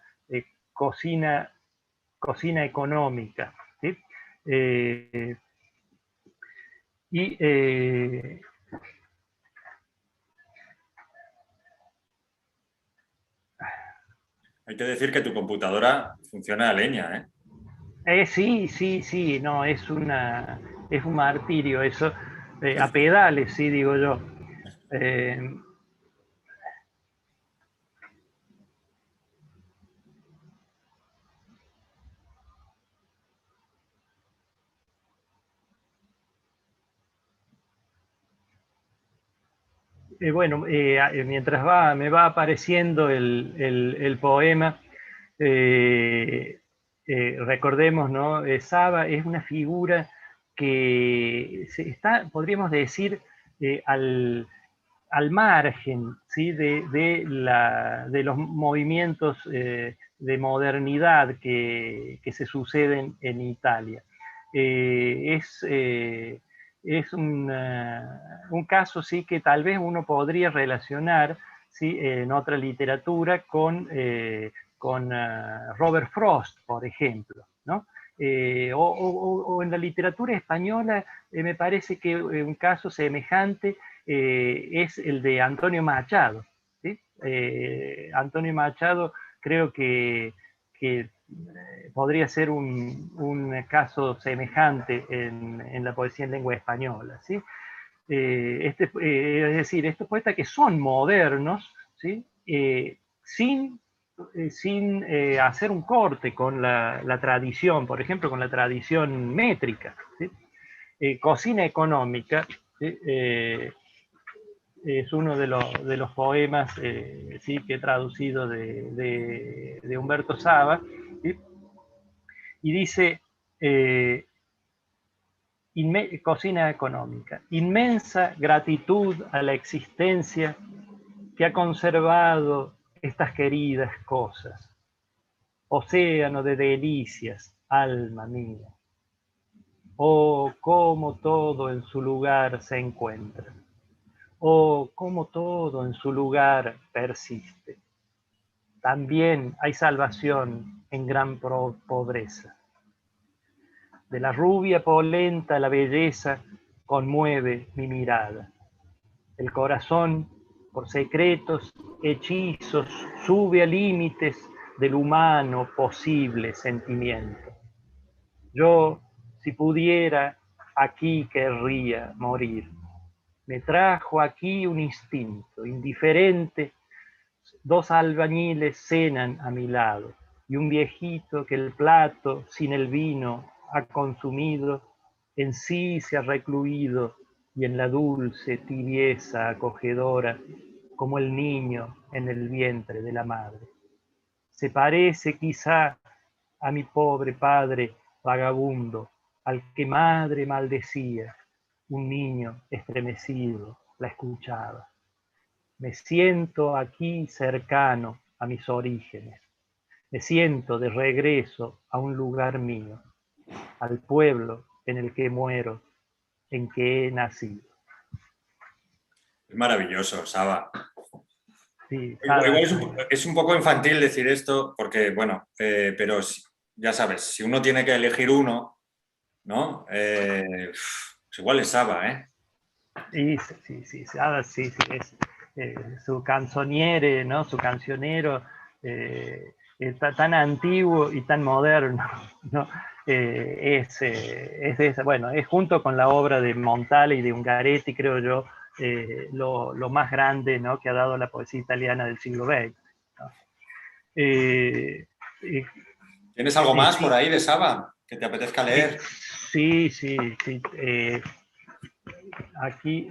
Cocina, Cocina Económica, ¿sí? Eh, y
Hay que decir que tu computadora funciona a leña, ¿eh?
sí, sí, sí, no, es un martirio eso, a pedales, sí, digo yo. Eh, bueno, mientras me va apareciendo el poema, eh, recordemos, ¿no? Saba es una figura que está, podríamos decir, al margen, ¿sí? De los movimientos de modernidad que se suceden en Italia. Eh, es es un caso, sí, que tal vez uno podría relacionar, ¿sí? En otra literatura con Robert Frost, por ejemplo, ¿no? O en la literatura española me parece que un caso semejante es el de Antonio Machado, ¿sí? Antonio Machado creo que podría ser un caso semejante en la poesía en lengua española, ¿sí? Es decir, estos poetas que son modernos, ¿sí? Sin hacer un corte con la tradición, por ejemplo, con la tradición métrica, ¿sí? Cocina Económica, ¿sí? Es uno de los poemas, sí, que he traducido de Humberto Saba, ¿sí? Y dice, eh, Cocina Económica, inmensa gratitud a la existencia que ha conservado estas queridas cosas, océano de delicias, alma mía. Oh, cómo todo en su lugar se encuentra. Oh, cómo todo en su lugar persiste. También hay salvación en gran pobreza. De la rubia polenta la belleza conmueve mi mirada. El corazón, por secretos hechizos, sube a límites del humano posible sentimiento. Yo, si pudiera, aquí querría morir. Me trajo aquí un instinto indiferente. Dos albañiles cenan a mi lado y un viejito que el plato sin el vino ha consumido, en sí se ha recluido y en la dulce tibieza acogedora, como el niño en el vientre de la madre. Se parece quizá a mi pobre padre vagabundo, al que madre maldecía, un niño estremecido la escuchaba. Me siento aquí cercano a mis orígenes. Me siento de regreso a un lugar mío, al pueblo en el que muero, en que he nacido.
Es maravilloso, Saba.
Sí,
Igual
Saba,
es un poco infantil decir esto, porque, bueno, pero ya sabes, si uno tiene que elegir uno, ¿no? Pues igual es Saba, ¿eh?
sí, sí, sí, Saba, sí, sí, es su canzoniere, ¿no? Su cancionero, está tan antiguo y tan moderno, ¿no? Bueno, es junto con la obra de Montale y de Ungaretti, creo yo, lo más grande, ¿no? Que ha dado la poesía italiana del siglo XX, ¿no? Eh, eh,
¿Tienes algo más por
sí,
ahí de Saba que te apetezca leer?
sí, sí, sí, aquí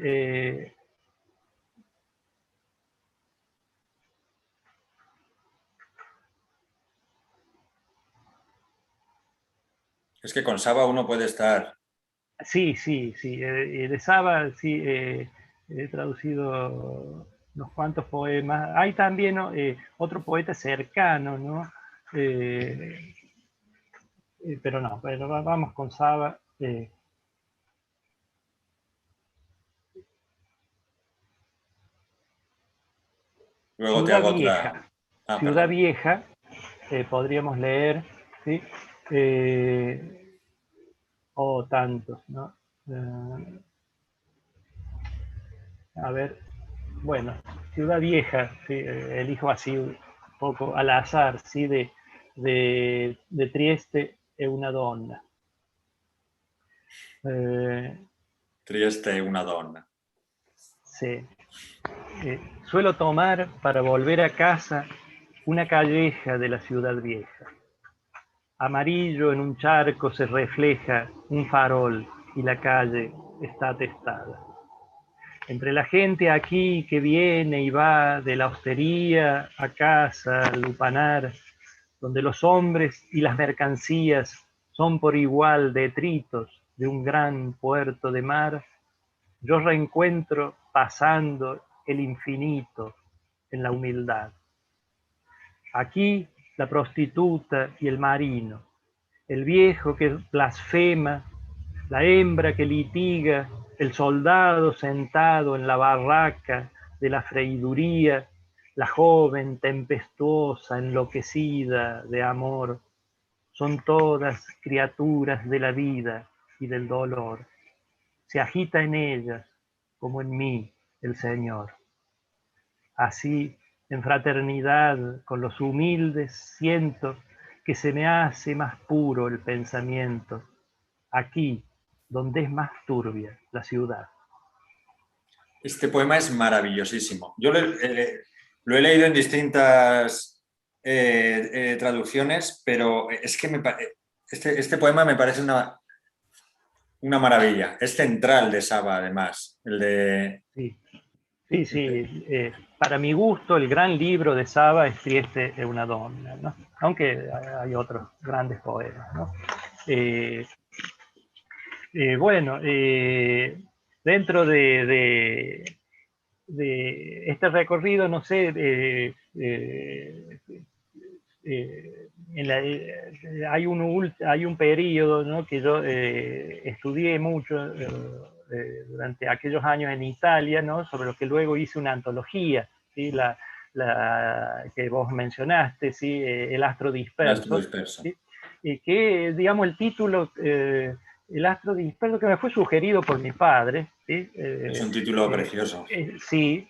Es que con Saba uno puede estar.
sí, sí, sí, de Saba, sí, he traducido unos cuantos poemas. Hay también, ¿no? Otro poeta cercano, ¿no? Pero no, pero vamos con Saba.
Luego te
Ciudad
hago otra.
Vieja.
Ah,
Ciudad
perdón.
Vieja, podríamos leer, ¿sí? O tantos, ¿no? Eh, a ver, bueno, Ciudad Vieja, ¿sí? Elijo así un poco al azar, ¿sí? De Trieste e una donna. Eh,
Trieste, una donna.
sí. Suelo tomar para volver a casa una calleja de la ciudad vieja. Amarillo en un charco se refleja un farol y la calle está atestada. Entre la gente aquí que viene y va de la hostería a casa, al lupanar, donde los hombres y las mercancías son por igual detritos de un gran puerto de mar, yo reencuentro pasando el infinito en la humildad. Aquí la prostituta y el marino, el viejo que blasfema, la hembra que litiga, el soldado sentado en la barraca de la freiduría, la joven tempestuosa, enloquecida de amor, son todas criaturas de la vida y del dolor. Se agita en ellas, como en mí, el Señor. Así, en fraternidad con los humildes, siento que se me hace más puro el pensamiento, aquí, donde es más turbia la ciudad.
Este poema es maravillosísimo. Yo lo he leído en distintas traducciones, pero es que este poema me parece una maravilla. Es central de Saba, además. El de...
Sí, sí, sí. Para mi gusto, el gran libro de Saba es Trieste e una donna, ¿no? Aunque hay otros grandes poemas, ¿no? Eh, bueno, dentro de este recorrido, no sé, hay un periodo, ¿no? Que yo estudié mucho durante aquellos años en Italia, ¿no? Sobre lo que luego hice una antología, ¿sí? Que vos mencionaste, ¿sí? El astro
El astro
disperso,
disperso.
¿sí? Y que, digamos, el título, el astro disperso, que me fue sugerido por mi padre, ¿sí?
Es un título precioso.
Sí,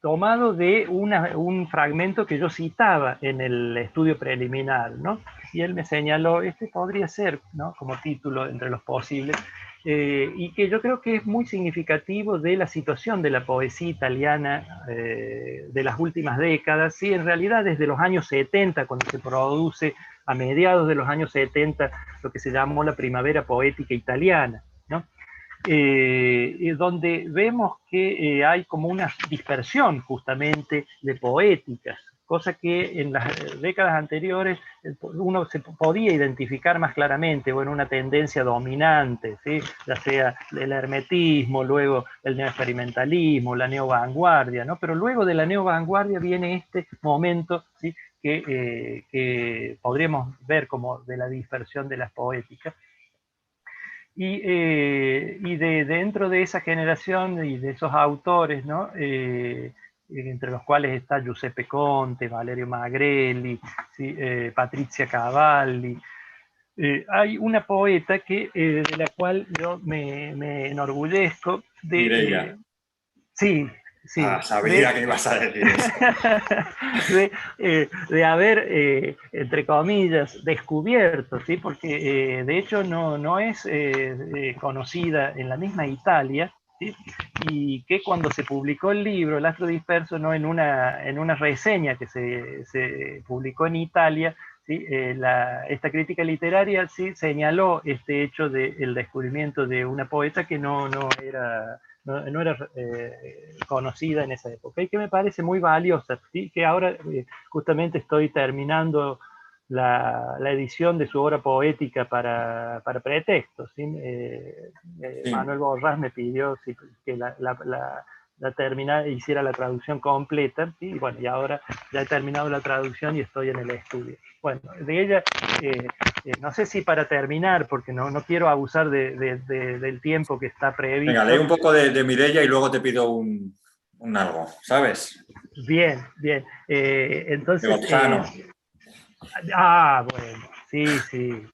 tomado de un fragmento que yo citaba en el estudio preliminar, ¿no? Y él me señaló, este podría ser, ¿no? Como título entre los posibles, y que yo creo que es muy significativo de la situación de la poesía italiana de las últimas décadas, sí, en realidad desde los años 70, cuando se produce a mediados de los años 70 lo que se llamó la primavera poética italiana, ¿no? Donde vemos que hay como una dispersión justamente de poéticas, cosa que en las décadas anteriores uno se podía identificar más claramente, bueno, una tendencia dominante, ¿sí? Ya sea el hermetismo, luego el neoexperimentalismo, la neovanguardia, ¿no? Pero luego de la neovanguardia viene este momento, ¿sí? Que podríamos ver como de la dispersión de las poéticas. Y dentro de esa generación y de esos autores, ¿no? Entre los cuales está Giuseppe Conte, Valerio Magrelli, ¿sí? Patrizia Cavalli. Hay una poeta de la cual yo me enorgullezco
Mireia.
sí, sí,
Ah, sabía que ibas a decir eso.
de haber, entre comillas, descubierto, ¿sí? Porque de hecho no es conocida en la misma Italia, ¿sí? Y que cuando se publicó el libro, El astro disperso, no en una reseña que se publicó en Italia, ¿sí? Esta crítica literaria sí señaló este hecho del descubrimiento de una poeta que no era no era conocida en esa época y que me parece muy valiosa, ¿sí? Que ahora justamente estoy terminando la edición de su obra poética para pretextos. ¿Sí?
Sí.
Manuel Borrás me pidió sí, que hiciera la traducción completa, ¿sí? Y bueno, y ahora ya he terminado la traducción y estoy en el estudio. Bueno, de ella, no sé si para terminar, porque no quiero abusar del tiempo que está previsto.
Venga, lee un poco de Mireia y luego te pido un algo, ¿sabes?
Bien, bien. Entonces... bueno, sí, sí.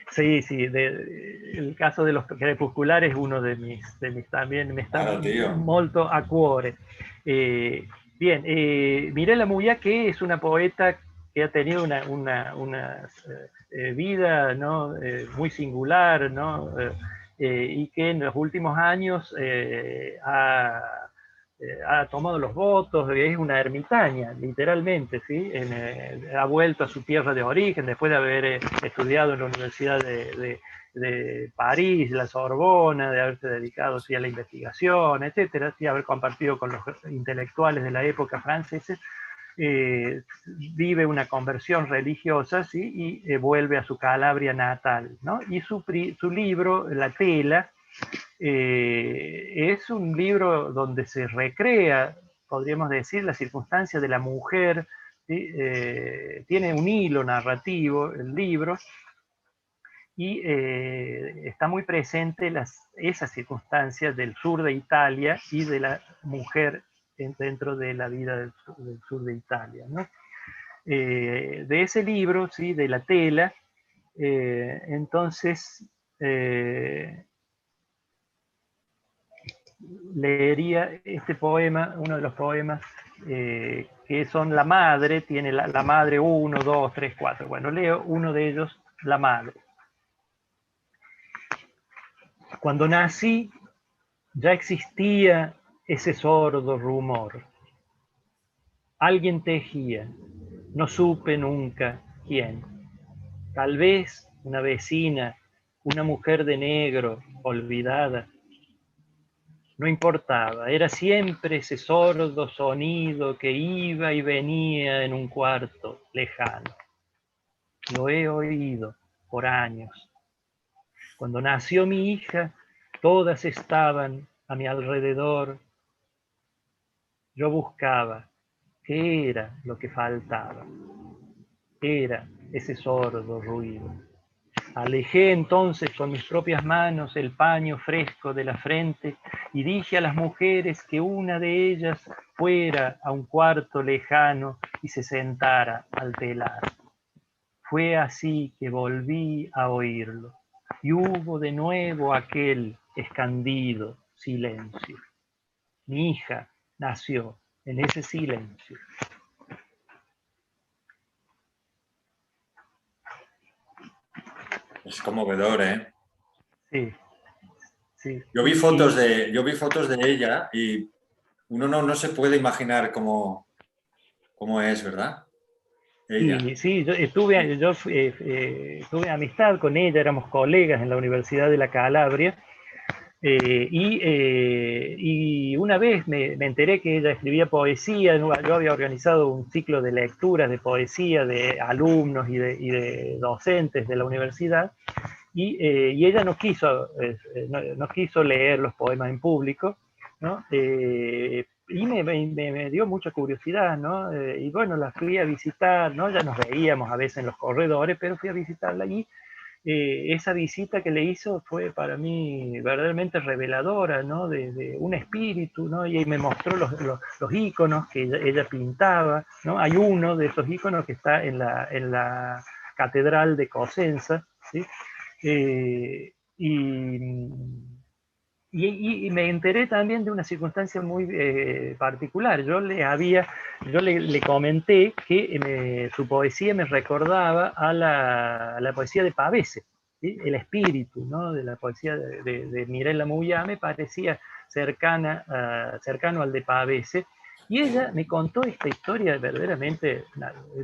Sí, sí, el caso de los crepusculares es uno de mis también me está
Claro, tío.
molto a cuore. Bien, Mirella Muyá, que es una poeta que ha tenido una vida, ¿no? Muy singular, ¿no? Y que en los últimos años ha tomado los votos, es una ermitaña, literalmente, ¿sí? Ha vuelto a su tierra de origen después de haber estudiado en la Universidad de París, la Sorbona, de haberse dedicado, sí, a la investigación, etcétera, sí, haber compartido con los intelectuales de la época franceses. Vive una conversión religiosa, ¿sí? Y vuelve a su Calabria natal, ¿no? Y su libro, La Tela, es un libro donde se recrea, podríamos decir, la circunstancia de la mujer, ¿sí? Tiene un hilo narrativo el libro, y está muy presente esas circunstancias del sur de Italia y de la mujer dentro de la vida del sur de Italia, ¿no? De ese libro, ¿sí? De La Tela, entonces leería este poema, uno de los poemas que son La Madre, tiene la Madre 1, 2, 3, 4. Bueno, leo uno de ellos, La Madre. Cuando nací ya existía ese sordo rumor. Alguien tejía, no supe nunca quién. Tal vez una vecina, una mujer de negro, olvidada. No importaba, era siempre ese sordo sonido que iba y venía en un cuarto lejano. Lo he oído por años. Cuando nació mi hija, todas estaban a mi alrededor. Yo buscaba qué era lo que faltaba. Era ese sordo ruido. Alejé entonces con mis propias manos el paño fresco de la frente y dije a las mujeres que una de ellas fuera a un cuarto lejano y se sentara al telar. Fue así que volví a oírlo y hubo de nuevo aquel escandido silencio. Mi hija nació en ese silencio.
Es conmovedor, ¿eh?
Sí, sí.
Yo vi fotos de ella y uno no se puede imaginar cómo es, ¿verdad? Ella.
Y sí, tuve amistad con ella, éramos colegas en la Universidad de la Calabria, y una vez me enteré que ella escribía poesía. Yo había organizado un ciclo de lecturas de poesía de alumnos y de docentes de la universidad, y ella no quiso leer los poemas en público, ¿no? Y me dio mucha curiosidad, ¿no? Y bueno, la fui a visitar, ¿no? Ya nos veíamos a veces en los corredores, pero fui a visitarla allí. Esa visita que le hizo fue para mí verdaderamente reveladora, ¿no? De un espíritu, ¿no? Y me mostró los íconos que ella pintaba, ¿no? Hay uno de esos íconos que está en la Catedral de Cosenza, ¿sí? Eh, y, y me enteré también de una circunstancia muy particular. Yo le comenté que su poesía me recordaba a la poesía de Pavese, ¿sí? El espíritu, ¿no? De la poesía de Mirella Muyá me parecía cercano al de Pavese. Y ella me contó esta historia verdaderamente,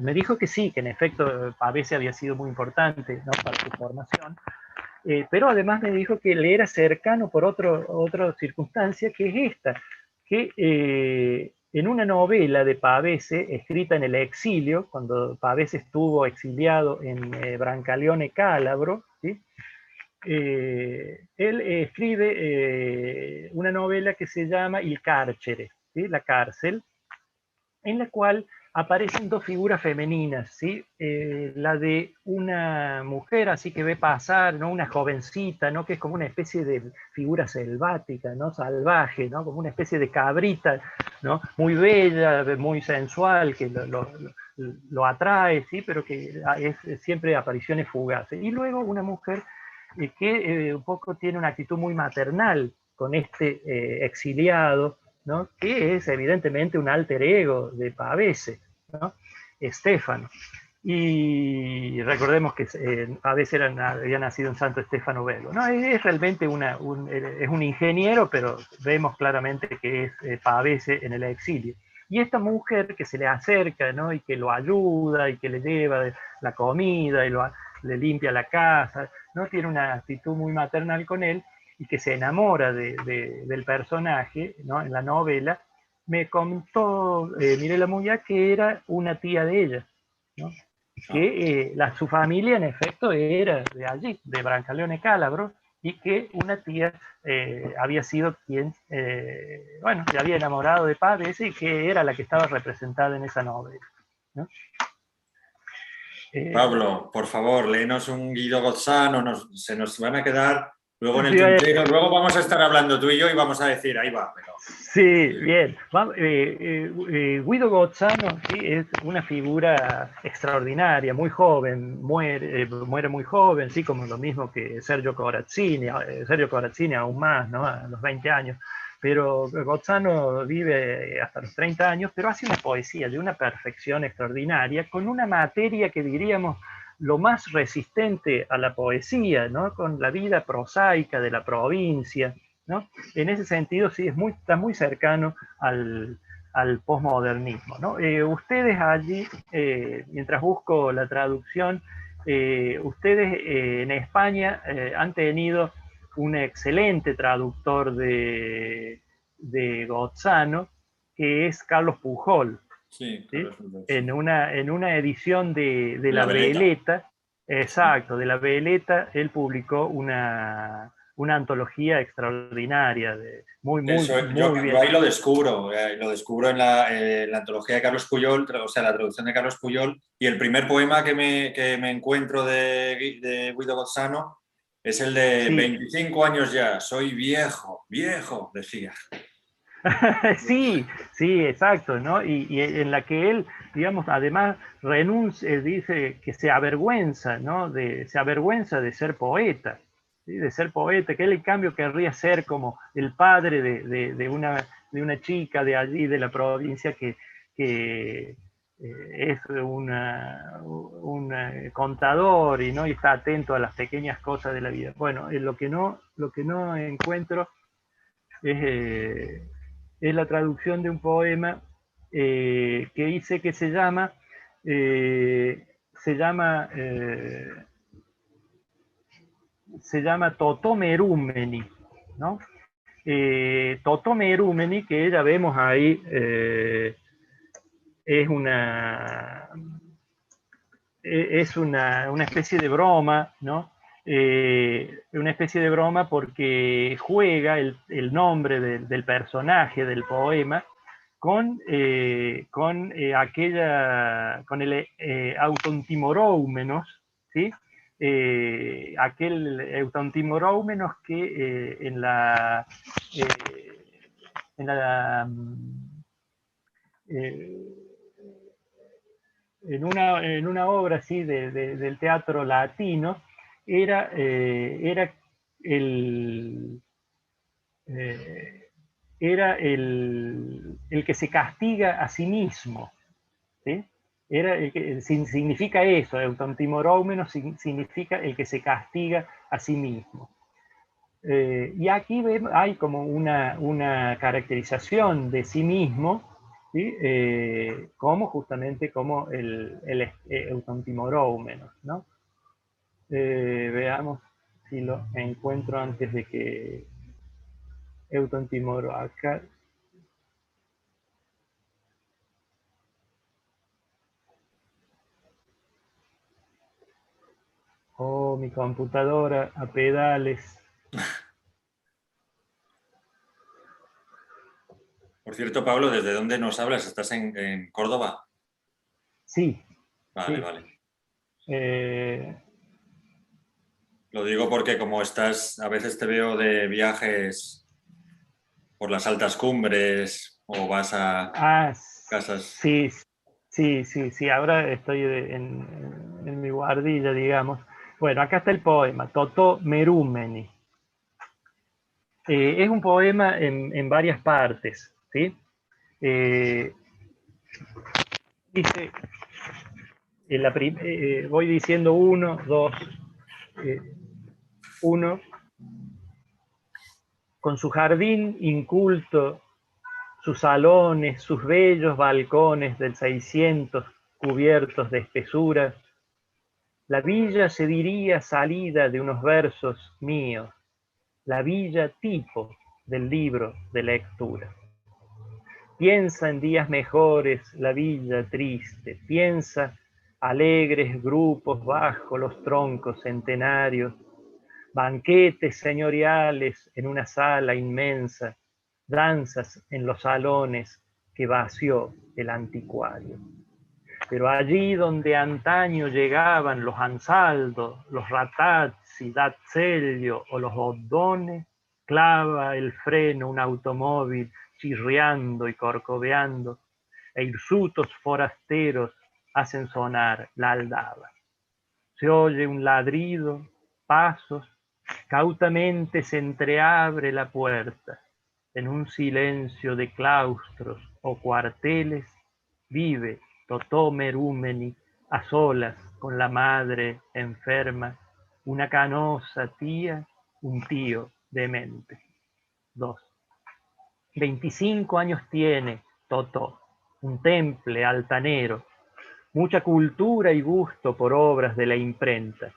me dijo que sí, que en efecto Pavese había sido muy importante, ¿no? Para su formación. Pero además me dijo que le era cercano por otra circunstancia, que es esta, que en una novela de Pavese, escrita en el exilio, cuando Pavese estuvo exiliado en Brancaleone Cálabro, ¿sí? él escribe una novela que se llama Il carcere, ¿sí? La cárcel, en la cual aparecen dos figuras femeninas, ¿sí? La de una mujer así que ve pasar, ¿no? Una jovencita, ¿no? Que es como una especie de figura selvática, ¿no? Salvaje, ¿no? Como una especie de cabrita, ¿no? Muy bella, muy sensual, que lo atrae, ¿sí? Pero que es siempre apariciones fugaces. Y luego una mujer que un poco tiene una actitud muy maternal con este exiliado, ¿no? Que es evidentemente un alter ego de Pavese, ¿no? Estefano. Y recordemos que Pavese había nacido en Santo Stefano Bello. ¿No? Es realmente es un ingeniero, pero vemos claramente que es Pavese en el exilio. Y esta mujer que se le acerca, ¿no? Y que lo ayuda y que le lleva la comida y le limpia la casa, ¿no? Tiene una actitud muy maternal con él y que se enamora del personaje, ¿no? En la novela, me contó Mirela Muya que era una tía de ella, ¿no? Que su familia en efecto era de allí, de Brancaleone Calabro, y que una tía había sido quien, bueno, se había enamorado de Pavese y que era la que estaba representada en esa novela, ¿no?
Pablo, por favor, léenos un Guido Gozzano, se nos van a quedar luego en el tintero, luego vamos a estar hablando tú y yo y vamos a decir, ahí va, pero...
Sí, bien. Guido Gozzano, sí, es una figura extraordinaria, muy joven, muere muy joven, sí, como lo mismo que Sergio Corazzini aún más, ¿no? A los 20 años. Pero Gozzano vive hasta los 30 años, pero hace una poesía de una perfección extraordinaria, con una materia que diríamos lo más resistente a la poesía, ¿no? Con la vida prosaica de la provincia, ¿no? En ese sentido, sí, está muy cercano al posmodernismo, ¿no? Ustedes allí, mientras busco la traducción, ustedes en España han tenido un excelente traductor de Gozzano, que es Carlos Pujol,
Sí,
¿sí?
Carlos Pujol, sí.
En una edición de
La
La
veleta.
Veleta,
Sí.
exacto, de La Veleta, él publicó una antología extraordinaria, muy, muy,
Eso,
muy
yo
bien.
ahí lo descubro en la antología de Carlos Puyol, o sea, la traducción de Carlos Puyol, y el primer poema que me encuentro de Guido Gozzano es el de
Sí,
25 años ya, soy viejo, viejo, decía.
sí, sí, exacto, ¿no? Y en la que él, digamos, además renuncia, dice que se avergüenza, ¿no? Se avergüenza de ser poeta, ¿sí? De ser poeta, que él en cambio querría ser como el padre de una chica de allí, de la provincia, que es un contador y, ¿no? Y está atento a las pequeñas cosas de la vida. Bueno, lo que no encuentro es, es la traducción de un poema que hice que eh, se llama, eh, se llama Totomerumeni, ¿no? Totomerumeni, que ya vemos ahí, es una especie de broma, ¿no? Una especie de broma porque juega el nombre del personaje del poema con el Autontimoroúmenos, ¿sí? Aquel Autontimoroúmenos que eh, en la eh, en una obra así del teatro latino, era el, eh, era el que se castiga a sí mismo, ¿sí? Significa eso, eutontimoroúmenos significa el que se castiga a sí mismo. Y aquí hay como una caracterización de sí mismo, ¿sí? Como justamente como el eutontimoroúmenos, ¿no? Veamos si lo encuentro antes de que eutontimoro acá. Oh, mi computadora a pedales.
Por cierto, Pablo, ¿desde dónde nos hablas? ¿Estás en Córdoba?
Sí,
Vale,
sí.
vale.
Eh,
Lo digo porque como estás, a veces te veo de viajes por las altas cumbres o vas a
ah,
casas.
sí, sí, sí, sí. Ahora estoy en mi guardilla, digamos. Bueno, acá está el poema, Totó Merúmeni. Es un poema en varias partes, ¿sí? Eh, dice, voy diciendo uno, dos, eh, uno, con su jardín inculto, sus salones, sus bellos balcones del 600 cubiertos de espesura, la villa se diría salida de unos versos míos, la villa tipo del libro de lectura. Piensa en días mejores la villa triste, piensa alegres grupos bajo los troncos centenarios, banquetes señoriales en una sala inmensa, danzas en los salones que vació el anticuario. Pero allí donde antaño llegaban los Ansaldo, los Ratazzi, D'Azeglio o los Oddone, clava el freno un automóvil chirriando y corcoveando, e hirsutos forasteros hacen sonar la aldaba. Se oye un ladrido, pasos, cautamente se entreabre la puerta. En un silencio de claustros o cuarteles vive Totò Merúmeni a solas con la madre enferma, una canosa tía, un tío demente. 2. 25 años tiene Totò, un temple altanero, mucha cultura y gusto por obras de la imprenta,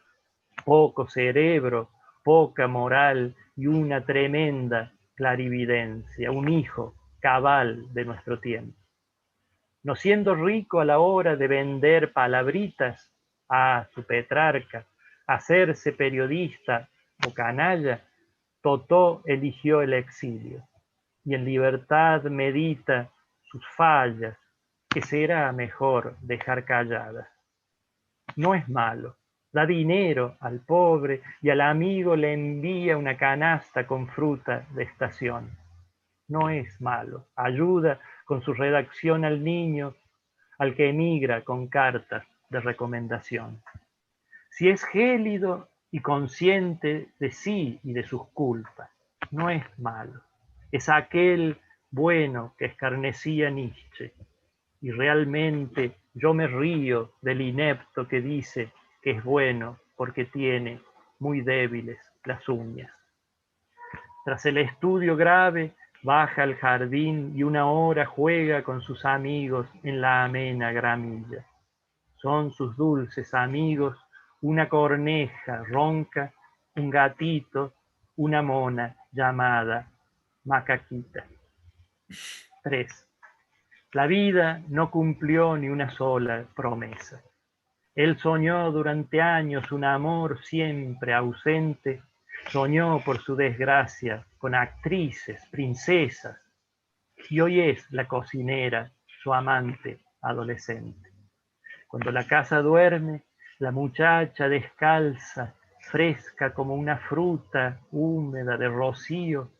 poco cerebro, poca moral y una tremenda clarividencia, un hijo cabal de nuestro tiempo. No siendo rico a la hora de vender palabritas a su Petrarca, hacerse periodista o canalla, Totó eligió el exilio y en libertad medita sus fallas, que será mejor dejar calladas. No es malo, da dinero al pobre y al amigo le envía una canasta con fruta de estación. No es malo, ayuda con su redacción al niño, al que emigra con cartas de recomendación. Si es gélido y consciente de sí y de sus culpas, no es malo, es aquel bueno que escarnecía Nietzsche. Y realmente yo me río del inepto que dice que es bueno porque tiene muy débiles las uñas. Tras el estudio grave, baja al jardín y una hora juega con sus amigos en la amena gramilla. Son sus dulces amigos una corneja ronca, un gatito, una mona llamada Macaquita. 3. La vida no cumplió ni una sola promesa. Él soñó durante años un amor siempre ausente, soñó por su desgracia con actrices, princesas, y hoy es la cocinera, su amante adolescente. Cuando la casa duerme, la muchacha descalza, fresca como una fruta húmeda de rocío,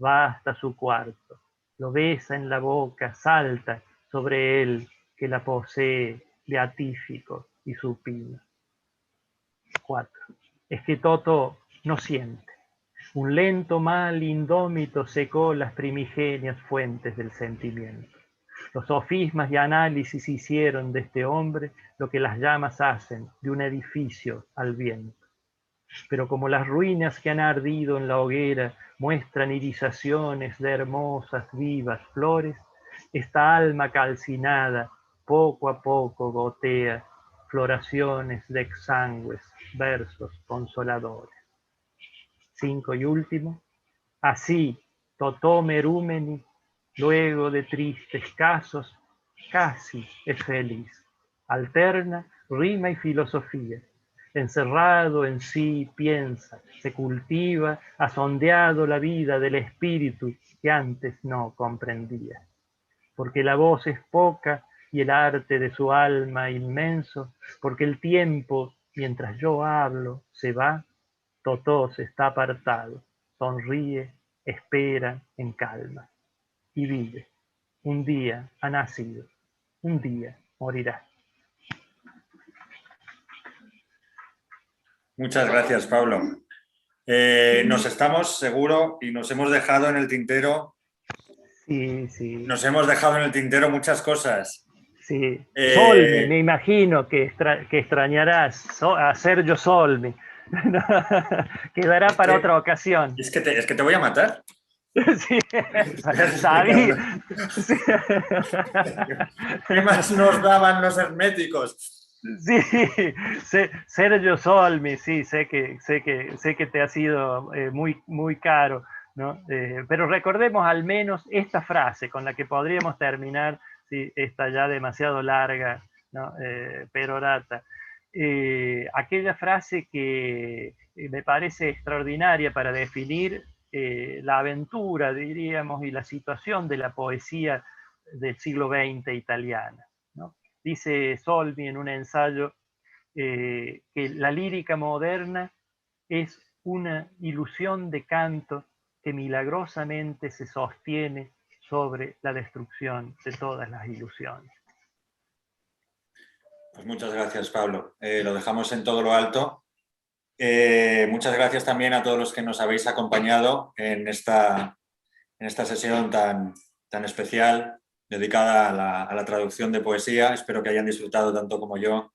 va hasta su cuarto, lo besa en la boca, salta sobre él que la posee beatífico y supino. 4. Es que Toto no siente. Un lento mal indómito secó las primigenias fuentes del sentimiento. Los sofismas y análisis hicieron de este hombre lo que las llamas hacen de un edificio al viento. Pero como las ruinas que han ardido en la hoguera muestran irisaciones de hermosas, vivas flores, esta alma calcinada poco a poco gotea floraciones de exangües versos consoladores. 5 y último. Así, Totò Merúmeni, luego de tristes casos, casi es feliz. Alterna rima y filosofía. encerrado en sí piensa, se cultiva, ha sondeado la vida del espíritu que antes no comprendía. Porque la voz es poca y el arte de su alma inmenso, porque el tiempo, mientras yo hablo, se va, Totós está apartado, sonríe, espera en calma y vive. Un día ha nacido, un día morirá.
Muchas gracias, Pablo. Nos estamos, seguro, y nos hemos dejado en el tintero.
Sí, sí.
Nos hemos dejado en el tintero muchas cosas.
Sí. Solmi, me imagino que extrañarás a Sergio Solmi. Quedará para otra ocasión.
Es que te voy a matar.
Sí, sabía. Sí.
¿Qué más nos daban los herméticos?
Sí, Sergio Solmi, sí, sé que te ha sido muy, muy caro, ¿no? Pero recordemos al menos esta frase con la que podríamos terminar, sí, esta ya demasiado larga, ¿no? Perorata. Aquella frase que me parece extraordinaria para definir la aventura, diríamos, y la situación de la poesía del siglo XX italiana, ¿no? Dice Solmi en un ensayo que la lírica moderna es una ilusión de canto que milagrosamente se sostiene sobre la destrucción de todas las ilusiones.
Pues muchas gracias, Pablo. Lo dejamos en todo lo alto. Muchas gracias también a todos los que nos habéis acompañado en esta sesión tan especial dedicada a la traducción de poesía. Espero que hayan disfrutado tanto como yo.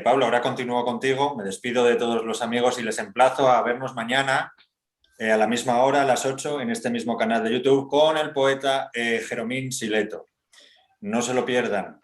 Pablo, ahora continúo contigo. Me despido de todos los amigos y les emplazo a vernos mañana a la misma hora, a las 8, en este mismo canal de YouTube con el poeta Jeromín Sileto. No se lo pierdan.